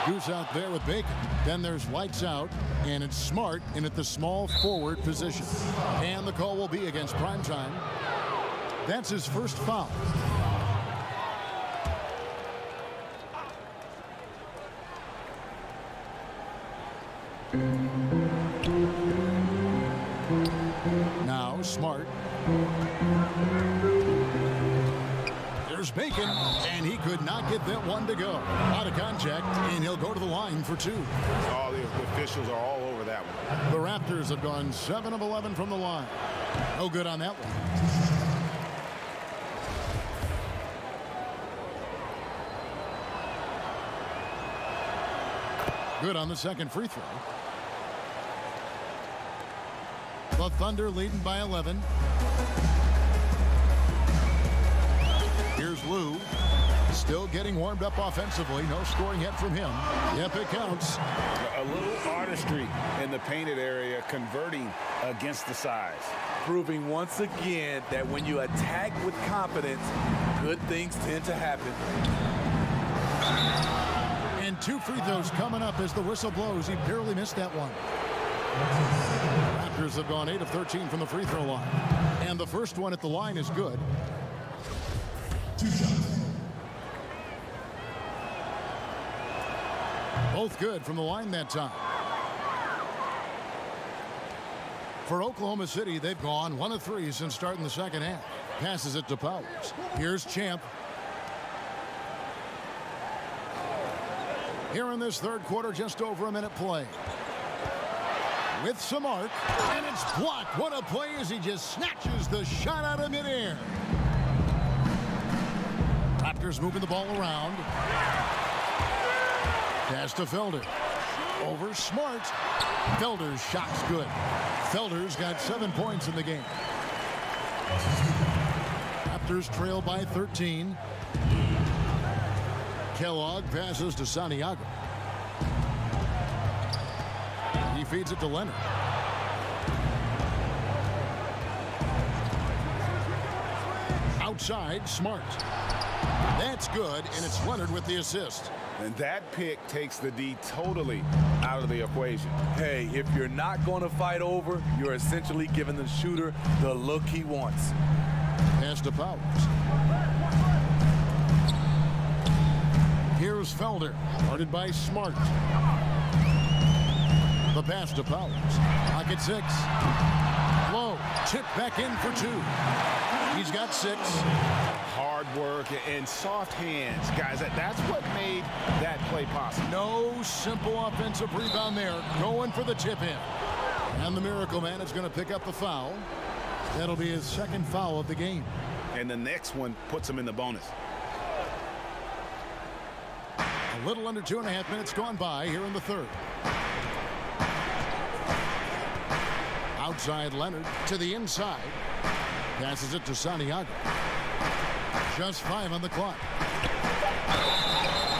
Goose out there with Bacon. Then there's Lights Out, and it's Smart in at the small forward position. And the call will be against Primetime. That's his first foul. Now Smart. There's Bacon, and he could not get that one to go. Out of contact, and he'll go to the line for 2. All the officials are all over that one. The Raptors have gone 7 of 11 from the line. No good on that one. Good on the second free throw. The Thunder leading by 11. Here's Lou. Still getting warmed up offensively. No scoring yet from him. Yep, it counts. A little artistry in the painted area, converting against the size. Proving once again that when you attack with confidence, good things tend to happen. And 2 free throws coming up as the whistle blows. He barely missed that one. Raptors have gone 8 of 13 from the free throw line. And the first one at the line is good. 2 shots. Both good from the line that time. For Oklahoma City, they've gone 1 of 3 since starting the second half. Passes it to Powers. Here's Champ. Here in this third quarter, just over a minute play. With some arc, and it's blocked. What a play as he just snatches the shot out of midair. Raptors moving the ball around. Pass to Felder. Over Smart. Felder's shot's good. Felder's got 7 points in the game. Raptors trail by 13. Kellogg passes to Santiago. He feeds it to Leonard. Outside, Smart. That's good, and it's Leonard with the assist. And that pick takes the D totally out of the equation. Hey, if you're not going to fight over, you're essentially giving the shooter the look he wants. Pass to Powers. Here's Felder, guarded by Smart. The pass to Powers. Pocket 6. Low. Tip back in for 2. He's got 6. Hard work and soft hands. Guys, that's what made that play possible. No simple offensive rebound there. Going for the tip in. And the Miracle Man is going to pick up the foul. That'll be his second foul of the game. And the next one puts him in the bonus. A little under 2.5 minutes gone by here in the third. Outside Leonard to the inside. Passes it to Santiago. Just 5 on the clock.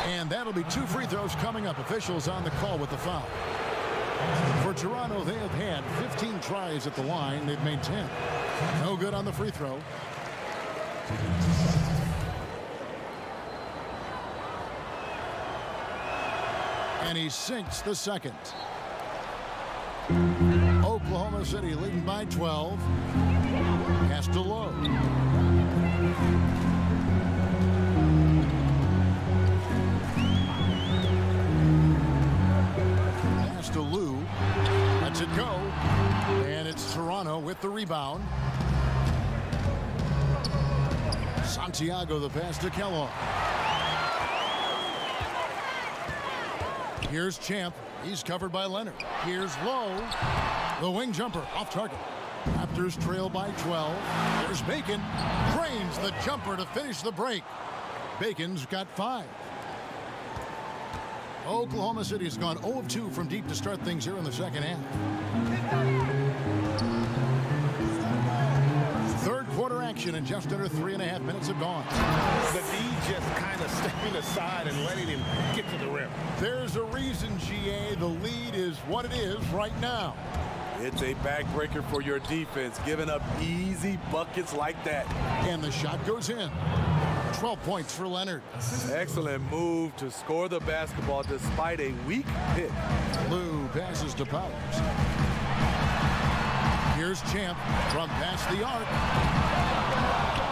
And that'll be 2 free throws coming up. Officials on the call with the foul. For Toronto, they have had 15 tries at the line. They've made 10. No good on the free throw. And he sinks the second. Oklahoma City leading by 12. Pass to Low. Pass to Lou. Lets it go. And it's Toronto with the rebound. Santiago the pass to Kellogg. Here's Champ. He's covered by Leonard. Here's Low. The wing jumper off target. Raptors trail by 12. There's Bacon. Drains the jumper to finish the break. Bacon's got 5. Oklahoma City's gone 0 of 2 from deep to start things here in the second half. Third quarter action and just under 3.5 minutes have gone. The D just kind of stepping aside and letting him get to the rim. There's a reason, GA, the lead is what it is right now. It's a backbreaker for your defense, giving up easy buckets like that. And the shot goes in. 12 points for Leonard. Excellent move to score the basketball despite a weak pick. Lou passes to Powers. Here's Champ from past the arc.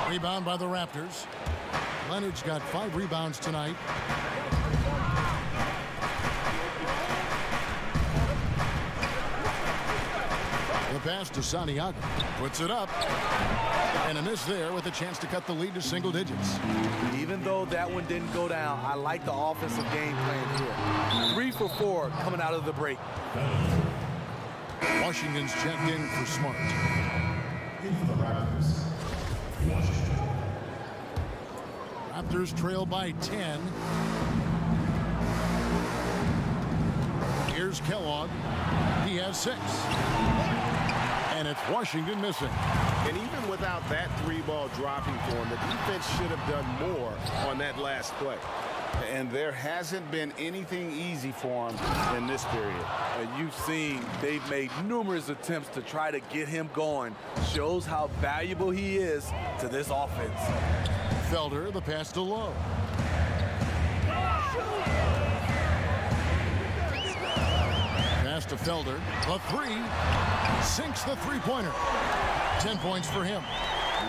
Rebound by the Raptors. Leonard's got 5 rebounds tonight. The pass to Santiago. Puts it up. And a miss there with a chance to cut the lead to single digits. Even though that one didn't go down, I like the offensive game plan here. 3 for 4 coming out of the break. Washington's checked in for Smart. Raptors trail by 10. Here's Kellogg. He has 6. And it's Washington missing. And even without that 3-ball dropping for him, the defense should have done more on that last play. And there hasn't been anything easy for him in this period. And you've seen they've made numerous attempts to try to get him going. Shows how valuable he is to this offense. Felder, the pass to Lowe. Pass to Felder. The 3. Sinks the three-pointer. 10 points for him.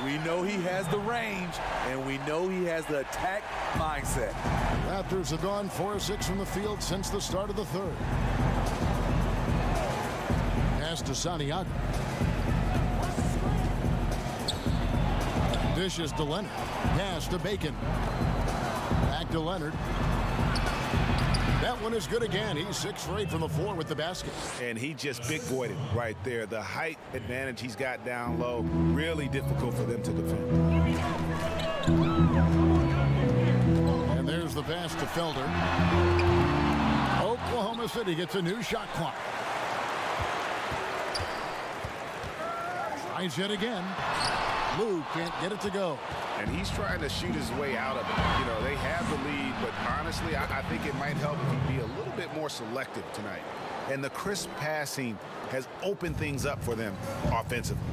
We know he has the range, and we know he has the attack mindset. Raptors have gone 4 of 6 from the field since the start of the third. Pass to Santiago. Dishes to Leonard. Pass to Bacon. Back to Leonard. That one is good again. He's 6 for 8 from the floor with the basket. And he just big-boyed it right there. The height advantage he's got down low, really difficult for them to defend. And there's the pass to Felder. Oklahoma City gets a new shot clock. Tries yet again. Lou can't get it to go. And he's trying to shoot his way out of it. You know, they have the lead, but honestly, I think it might help if he be a little bit more selective tonight. And the crisp passing has opened things up for them offensively.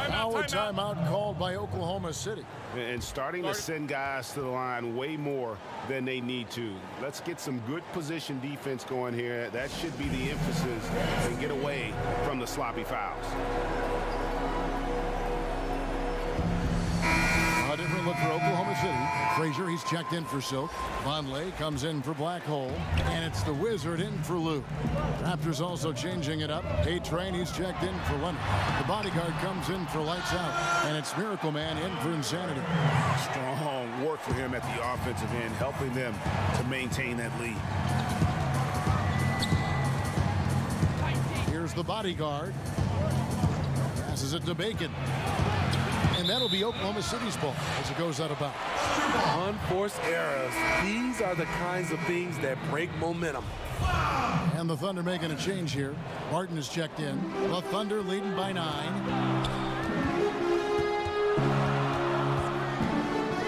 Now a timeout called by Oklahoma City. And starting to send guys to the line way more than they need to. Let's get some good position defense going here. That should be the emphasis and get away from the sloppy fouls. A different look for Oklahoma City. Frazier, he's checked in for Silk. Vonleh comes in for Black Hole. And it's the Wizard in for Lou. Raptors also changing it up. A-Train, he's checked in for Leonard. The bodyguard comes in for Lights Out. And it's Miracle Man in for Insanity. Strong work for him at the offensive end, helping them to maintain that lead. Here's the bodyguard. Passes it to Bacon. And that'll be Oklahoma City's ball as it goes out of bounds. Unforced errors. These are the kinds of things that break momentum. And the Thunder making a change here. Martin is checked in. The Thunder leading by 9.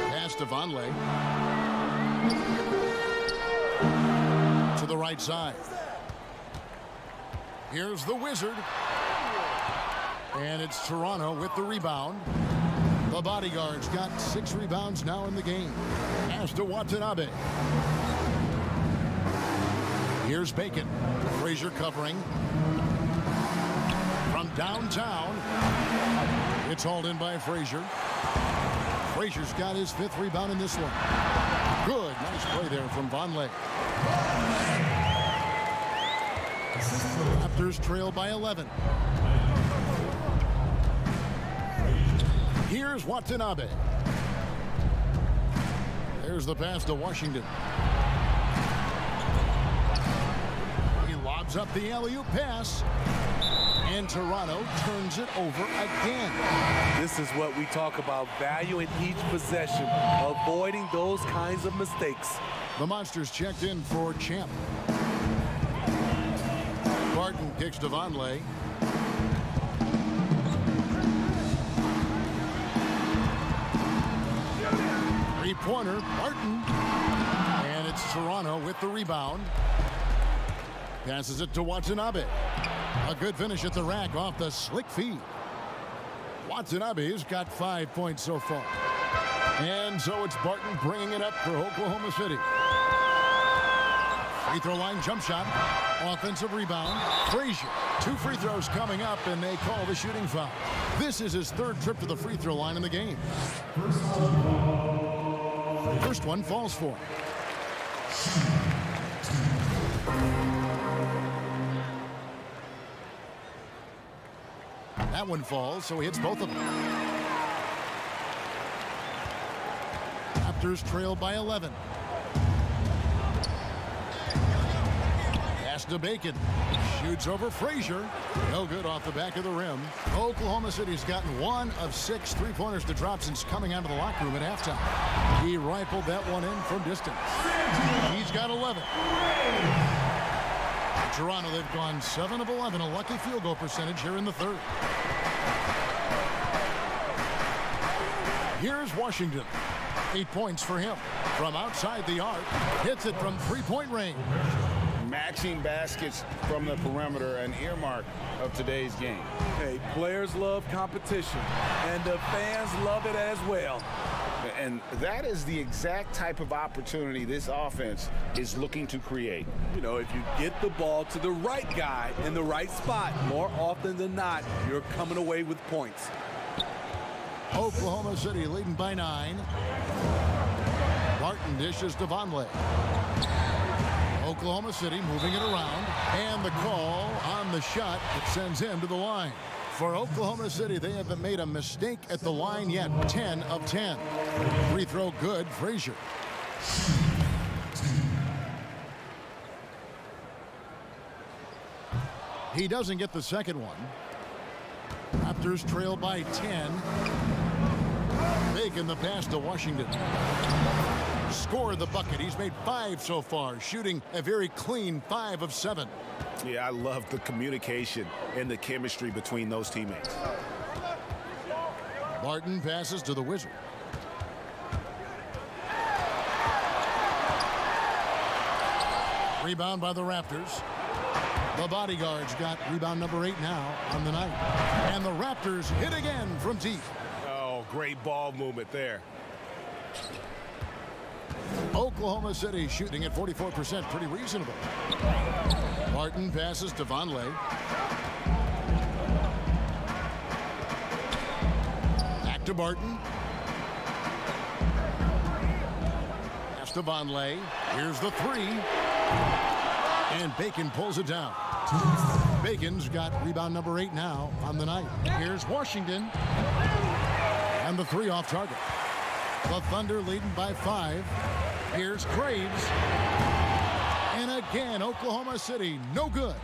Pass to Vonleh. To the right side. Here's the Wizard. And it's Toronto with the rebound. The bodyguard's got 6 rebounds now in the game. Pass to Watanabe. Here's Bacon. Frazier covering. From downtown. It's hauled in by Frazier. Frazier's got his 5th rebound in this one. Good. Nice play there from Vonleh. Raptors trail by 11. Here's Watanabe. There's the pass to Washington. He lobs up the alley-oop pass. And Toronto turns it over again. This is what we talk about, valuing each possession, avoiding those kinds of mistakes. The Monsters checked in for Champ. Barton kicks to Vonleh. Three-pointer, Barton. And it's Toronto with the rebound. Passes it to Watanabe. A good finish at the rack off the slick feed. Watanabe's got 5 points so far. And so it's Barton bringing it up for Oklahoma City. Free throw line jump shot. Offensive rebound. Frazier. 2 free throws coming up, and they call the shooting foul. This is his 3rd trip to the free throw line in the game. First one falls for him. That one falls, so he hits both of them. Raptors trail by 11. Pass to Bacon. Shoots over Frazier. No good off the back of the rim. Oklahoma City's gotten 1 of 6 three-pointers to drop since coming out of the locker room at halftime. He rifled that one in from distance. He's got 11. Toronto, they've gone 7 of 11, a lucky field goal percentage here in the third. Here's Washington. 8 points for him. From outside the arc, hits it from three-point range. Matching baskets from the perimeter, an earmark of today's game. Hey, players love competition, and the fans love it as well. And that is the exact type of opportunity this offense is looking to create. You know, if you get the ball to the right guy in the right spot, more often than not, you're coming away with points. Oklahoma City leading by 9. Barton dishes to Vonleh. Oklahoma City moving it around, and the call on the shot that sends him to the line. For Oklahoma City, they haven't made a mistake at the line yet. 10 of 10. Free throw good, Frazier. He doesn't get the second one. Raptors trail by 10. Bacon the pass to Washington. Scored the bucket. He's made 5 so far, shooting a very clean 5 of 7. Yeah, I love the communication and the chemistry between those teammates. Barton passes to the Wizard. Rebound by the Raptors. The Bodyguards got rebound number 8 now on the night. And the Raptors hit again from deep. Oh, great ball movement there. Oklahoma City shooting at 44%, pretty reasonable. Barton passes to Vonleh. Back to Barton. Pass to Vonleh. Here's the 3. And Bacon pulls it down. Bacon's got rebound number 8 now on the night. Here's Washington. And the 3 off target. The Thunder leading by 5. Here's Graves. And again, Oklahoma City, no good.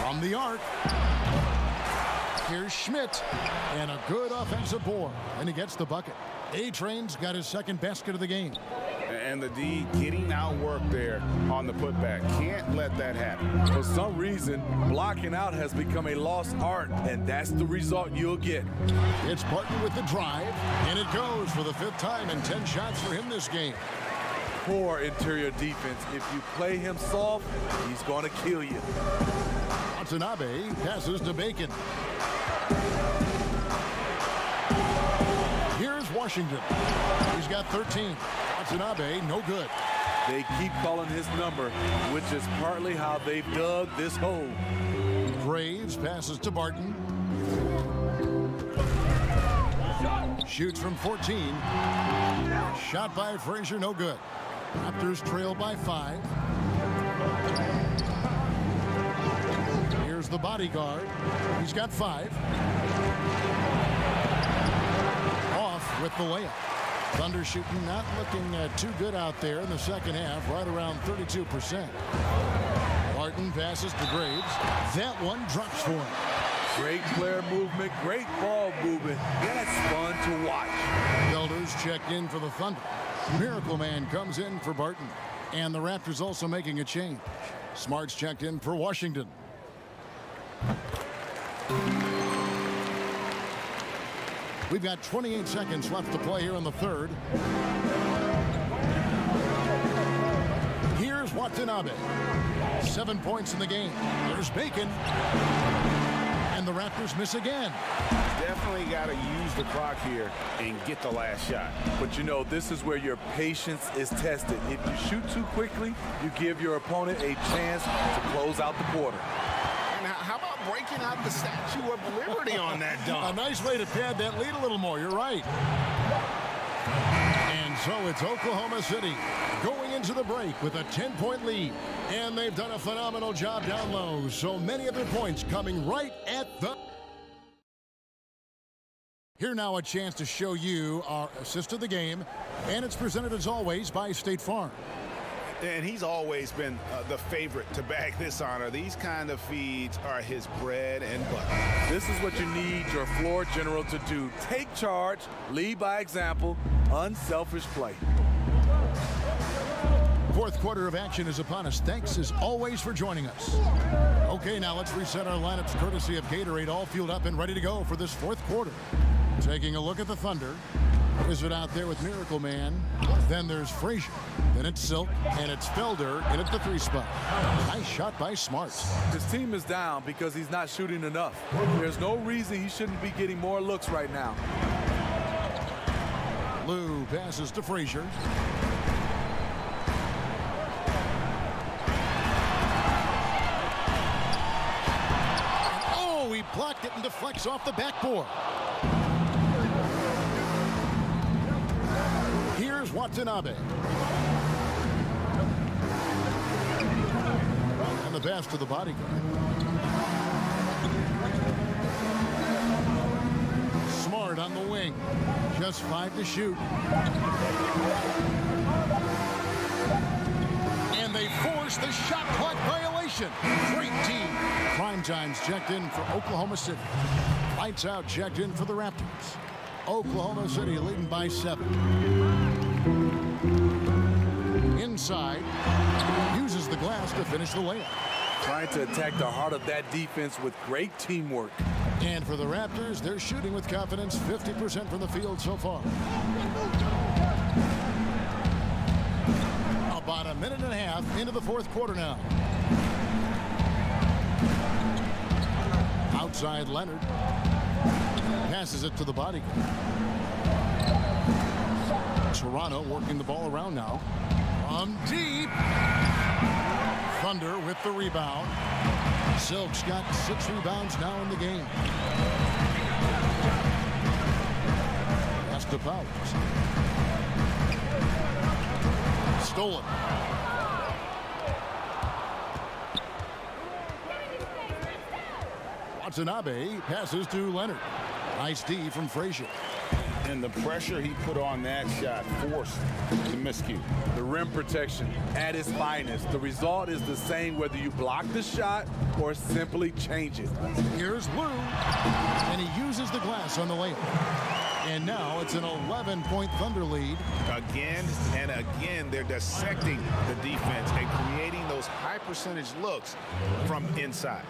From the arc. Here's Schmidt. And a good offensive board. And he gets the bucket. A-Train's got his second basket of the game. And the D getting outworked there on the putback. Can't let that happen. For some reason, blocking out has become a lost art, and that's the result you'll get. It's Barton with the drive, and it goes for the 5th time and 10 shots for him this game. Poor interior defense. If you play him soft, he's going to kill you. Watanabe passes to Bacon. Here's Washington. He's got 13. Watanabe, no good. They keep calling his number, which is partly how they've dug this hole. Graves passes to Barton. Shoots from 14. Shot by Frazier, no good. Raptors trail by 5. Here's the Bodyguard. He's got 5. Off with the layup. Thunder shooting not looking too good out there in the second half, right around 32%. Barton passes to Graves. That one drops for him. Great player movement, great ball movement. That's fun to watch. Builders checked in for the Thunder. Miracle Man comes in for Barton. And the Raptors also making a change. Smart's checked in for Washington. We've got 28 seconds left to play here in the third. Here's Watanabe. 7 points in the game. There's Bacon. And the Raptors miss again. Definitely got to use the clock here and get the last shot. But you know, this is where your patience is tested. If you shoot too quickly, you give your opponent a chance to close out the quarter. How about breaking out the Statue of Liberty on that dunk? A nice way to pad that lead a little more. You're right. And so it's Oklahoma City going into the break with a 10-point lead. And they've done a phenomenal job down low. So many of their points coming right at the... Here now a chance to show you our assist of the game. And it's presented as always by State Farm. And he's always been the favorite to bag this honor. These kind of feeds are his bread and butter. This is what you need your floor general to do. Take charge, lead by example, unselfish play. Fourth quarter of action is upon us. Thanks as always for joining us. Okay, now let's reset our lineups courtesy of Gatorade, all fueled up and ready to go for this fourth quarter. Taking a look at the Thunder. Wizard out there with Miracle Man. Then there's Frazier. Then it's Silk. And it's Felder in at the 3 spot. Nice shot by Smart. His team is down because he's not shooting enough. There's no reason he shouldn't be getting more looks right now. Lou passes to Frazier. Oh, he blocked it and deflects off the backboard. Here's Watanabe. And the pass to the bodyguard. Smart on the wing. Just 5 to shoot. And they force the shot clock violation. Great team. Prime Time's checked in for Oklahoma City. Lights Out checked in for the Raptors. Oklahoma City leading by 7. Inside, uses the glass to finish the layup. Trying to attack the heart of that defense with great teamwork. And for the Raptors, they're shooting with confidence, 50% from the field so far. About a minute and a half into the fourth quarter now. Outside Leonard. Passes it to the bodyguard. Toronto working the ball around now. From deep. Thunder with the rebound. Silk's got 6 rebounds now in the game. Pass to Powers. Stolen. Watanabe passes to Leonard. Nice D from Frazier. And the pressure he put on that shot forced the miscue. The rim protection at its finest. The result is the same whether you block the shot or simply change it. Here's Lou, and he uses the glass on the layup. And now it's an 11-point Thunder lead. Again and again, they're dissecting the defense and creating those high percentage looks from inside.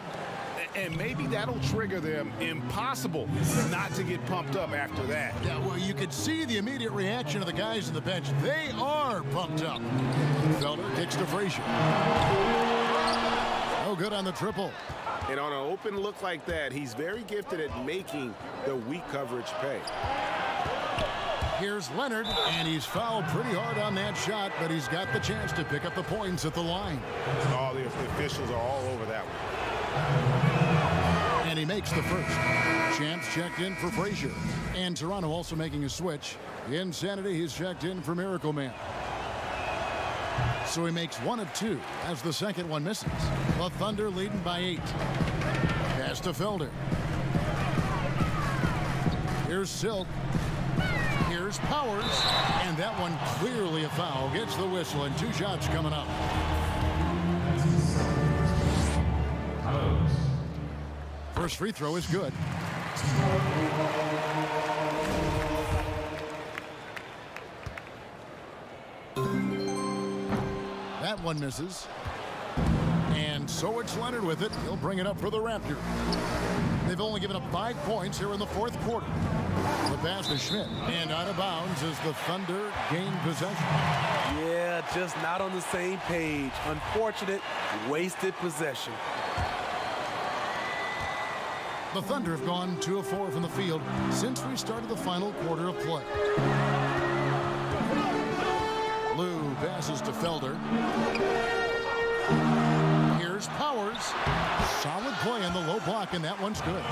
And maybe that'll trigger them. Impossible not to get pumped up after that. Yeah, well, you could see the immediate reaction of the guys on the bench. They are pumped up. Felder kicks to Frazier. Oh, good on the triple. And on an open look like that, he's very gifted at making the weak coverage pay. Here's Leonard, and he's fouled pretty hard on that shot, but he's got the chance to pick up the points at the line. All the officials are all over that one. And he makes the first. Champs checked in for Frazier. And Toronto also making a switch. Insanity, he's checked in for Miracle Man. So he makes 1 of 2 as the second one misses. The Thunder leading by 8. Pass to Felder. Here's Silk. Here's Powers. And that one clearly a foul. Gets the whistle and 2 shots coming up. First free throw is good. That one misses. And so it's Leonard with it. He'll bring it up for the Raptors. They've only given up 5 points here in the fourth quarter. The pass to Schmidt. And out of bounds as the Thunder gain possession. Yeah, just not on the same page. Unfortunate, wasted possession. The Thunder have gone 2 of 4 from the field since we started the final quarter of play. Lou passes to Felder. Here's Powers. Solid play on the low block, and that one's good.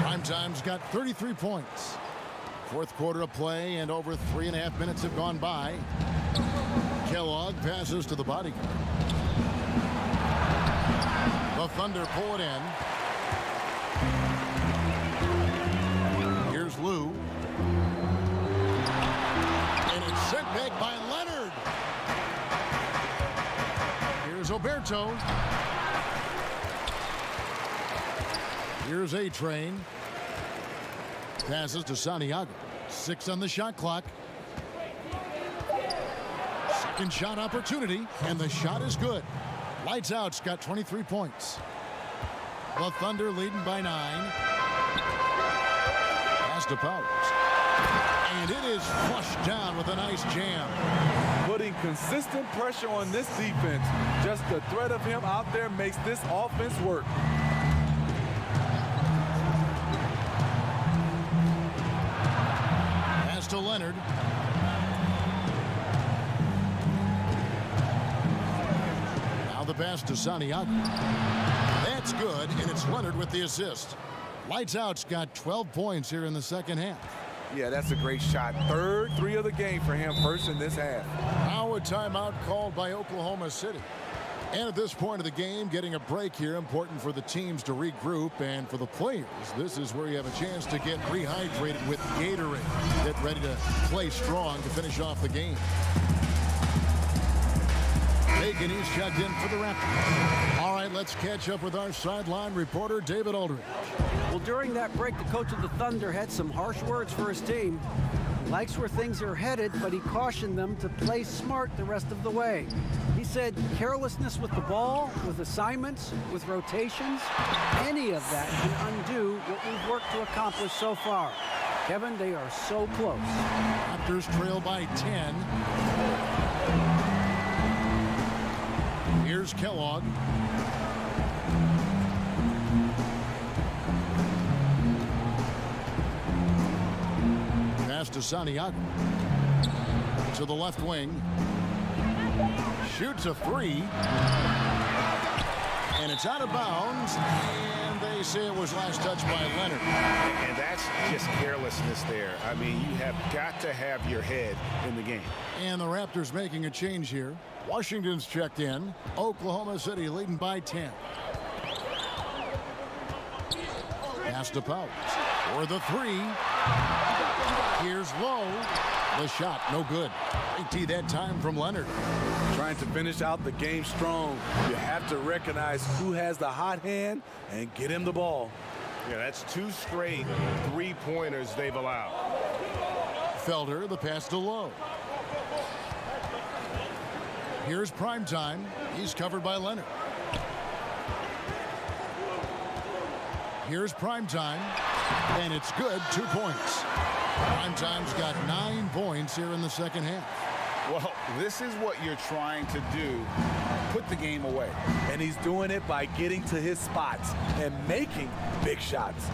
Primetime's got 33 points. Fourth quarter of play, and over 3.5 minutes have gone by. Kellogg passes to the bodyguard. The Thunder pull it in. Here's Lou. And it's sent back by Leonard. Here's Oberto. Here's A-Train. Passes to Santiago. 6 on the shot clock. Second shot opportunity, and the shot is good. Lights out's got 23 points. The Thunder leading by 9. Pass to Powers. And it is flushed down with a nice jam. Putting consistent pressure on this defense. Just the threat of him out there makes this offense work. Pass to Leonard. Now the pass to Santiago. That's good, and it's Leonard with the assist. Lights out's got 12 points here in the second half. Yeah, that's a great shot. Third 3 of the game for him, first in this half. Now a timeout called by Oklahoma City. And at this point of the game, getting a break here, important for the teams to regroup, and for the players, this is where you have a chance to get rehydrated with Gatorade. Get ready to play strong to finish off the game. Bacon, he's checked in for the Raptors. All right, let's catch up with our sideline reporter, David Aldridge. Well, during that break, the coach of the Thunder had some harsh words for his team. He likes where things are headed, but he cautioned them to play smart the rest of the way. He said carelessness with the ball, with assignments, with rotations, any of that can undo what we've worked to accomplish so far. Kevin, they are so close. Raptors trail by 10. Here's Kellogg. Pass to Santiago. To the left wing. Shoots a 3. And it's out of bounds. And they say it was last touched by Leonard. And that's just carelessness there. I mean, you have got to have your head in the game. And the Raptors making a change here. Washington's checked in. Oklahoma City leading by 10. Pass to Powers. For the 3. Here's Lowe. The shot, no good. Big T that time from Leonard. Trying to finish out the game strong. You have to recognize who has the hot hand and get him the ball. Yeah, that's 2 straight 3-pointers they've allowed. Felder, the pass to Lowe. Here's Primetime. He's covered by Leonard. Here's Primetime. And it's good, 2 points. Primetime's got 9 points here in the second half. Well, this is what you're trying to do. Put the game away. And he's doing it by getting to his spots and making big shots.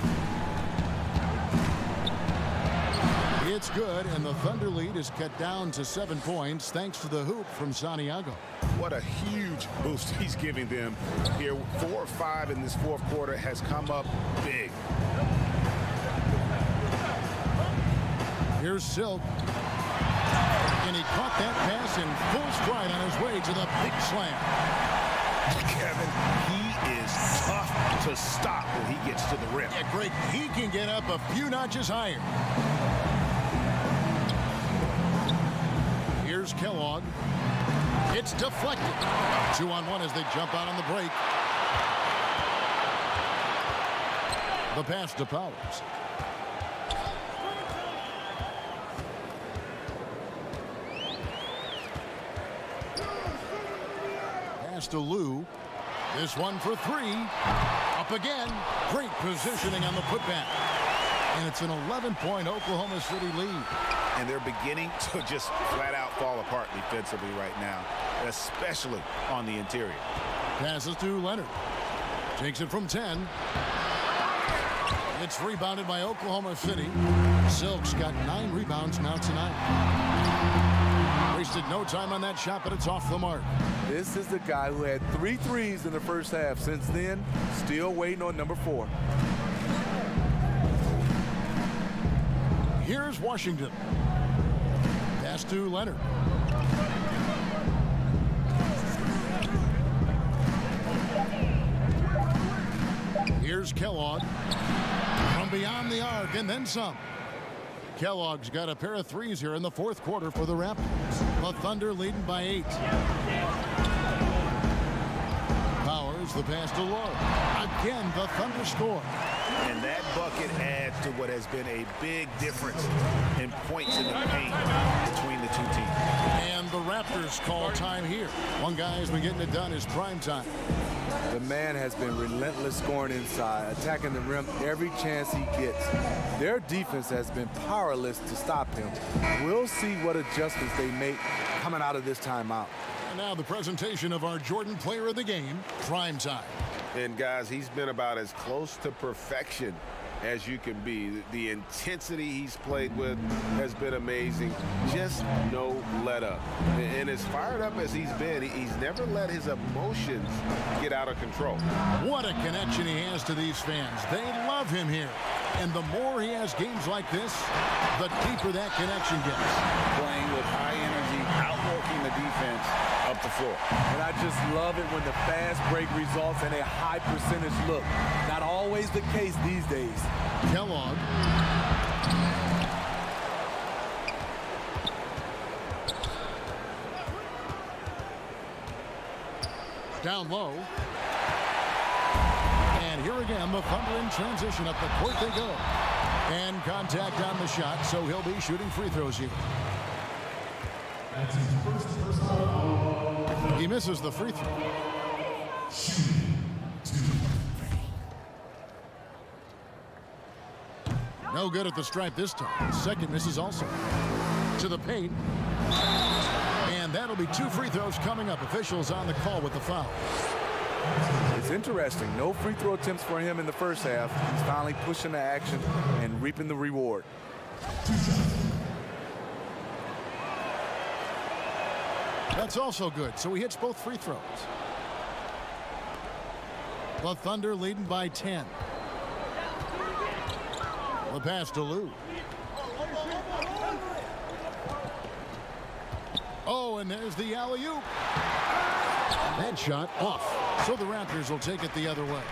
It's good, and the Thunder lead is cut down to 7 points thanks to the hoop from Santiago. What a huge boost he's giving them here. 4 or 5 in this fourth quarter has come up big. Here's Silk. And he caught that pass in full stride on his way to the big slam. Kevin, he is tough to stop when he gets to the rim. Yeah, great. He can get up a few notches higher. Here's Kellogg. It's deflected. 2-on-1 as they jump out on the break. The pass to Powers. Pass to Lou. This one for 3. Up again. Great positioning on the putback. And it's an 11-point Oklahoma City lead. And they're beginning to just flat out fall apart defensively right now, especially on the interior. Passes to Leonard. Takes it from 10. It's rebounded by Oklahoma City. Silk's got 9 rebounds now tonight. Wasted no time on that shot, but it's off the mark. This is the guy who had 3 threes in the first half. Since then, still waiting on number 4. Here's Washington. Pass to Leonard. Here's Kellogg. From beyond the arc and then some. Kellogg's got a pair of 3s here in the fourth quarter for the Raptors. The Thunder leading by 8. Powers Here's the pass to Lowe. Again, the Thunder score. And that bucket adds to what has been a big difference in points in the paint between the two teams. And the Raptors call time here. One guy who's been getting it done is prime time. The man has been relentless scoring inside, attacking the rim every chance he gets. Their defense has been powerless to stop him. We'll see what adjustments they make coming out of this timeout. And now the presentation of our Jordan Player of the Game, prime time. And guys, he's been about as close to perfection as you can be. The intensity he's played with has been amazing. Just no let up. And as fired up as he's been, he's never let his emotions get out of control. What a connection he has to these fans. They love him here. And the more he has games like this, the deeper that connection gets. Playing with high energy, outworking the defense up the floor. And I just love it when the fast break results in a high percentage look. Not always the case these days. Kellogg. Down low. And here again, the Thunder in transition. Up the court they go. And contact on the shot, so he'll be shooting free throws here. That's his first personal. He misses the free throw. Shooting 2. No good at the stripe this time. Second misses also. To the paint. And that'll be 2 free throws coming up. Officials on the call with the foul. It's interesting. No free throw attempts for him in the first half. He's finally pushing the action and reaping the reward. 2 shots. That's also good, so he hits both free throws. The Thunder leading by 10. The pass to Lou. Oh, and there's the alley-oop. That shot off, so the Raptors will take it the other way.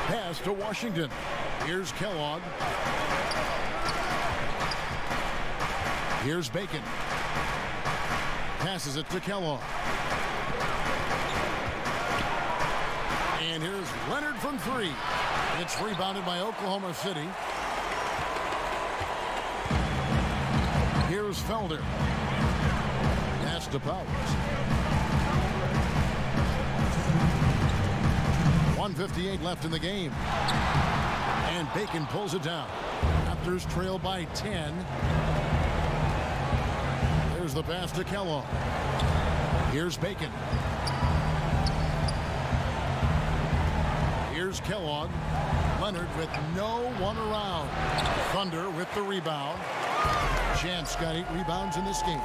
Pass to Washington. Here's Kellogg. Here's Bacon. Passes it to Kellogg. And here's Leonard from 3. It's rebounded by Oklahoma City. Here's Felder. Pass to Powers. 1:58 left in the game. And Bacon pulls it down. Raptors trail by 10. Here's the pass to Kellogg. Here's Bacon. Here's Kellogg. Leonard with no one around. Thunder with the rebound. Chance got 8 rebounds in this game.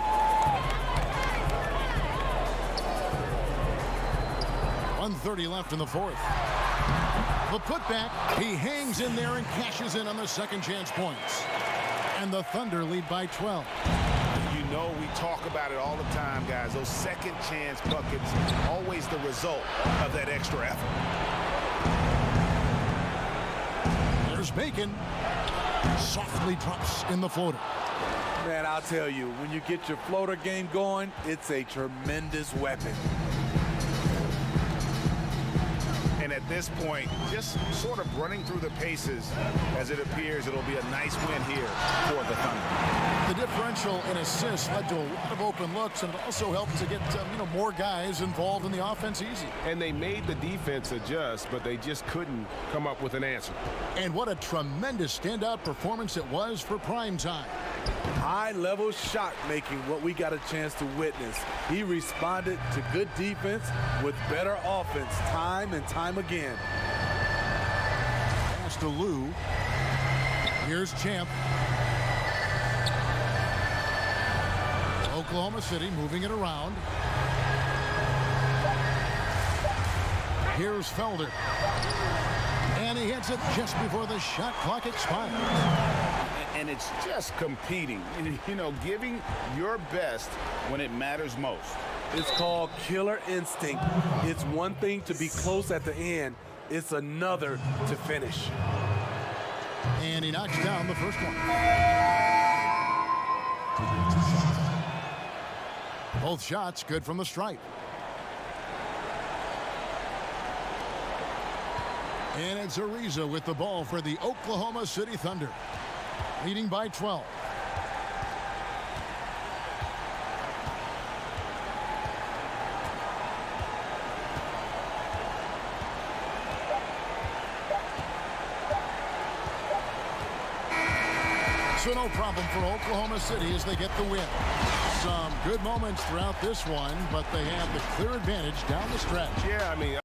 .130 left in the fourth. The putback. He hangs in there and cashes in on the second chance points. And the Thunder lead by 12. You know, we talk about it all the time, guys. Those second chance buckets, always the result of that extra effort. There's Bacon. Softly drops in the floater. Man, I'll tell you, when you get your floater game going, it's a tremendous weapon. And at this point, just sort of running through the paces, as it appears it'll be a nice win here for the Thunder. The differential in assists led to a lot of open looks, and it also helped to get more guys involved in the offense easy. And they made the defense adjust, but they just couldn't come up with an answer. And what a tremendous standout performance it was for prime time. High-level shot making, what we got a chance to witness. He responded to good defense with better offense time and time again. Pass to Lou. Here's Champ. Oklahoma City moving it around. Here's Felder. And he hits it just before the shot clock expires. And it's just competing, giving your best when it matters most. It's called killer instinct. It's one thing to be close at the end. It's another to finish. And he knocks down the first one. Both shots good from the stripe. And it's Ariza with the ball for the Oklahoma City Thunder. Leading by 12. So no problem for Oklahoma City as they get the win. Some good moments throughout this one, but they have the clear advantage down the stretch. Yeah, I mean,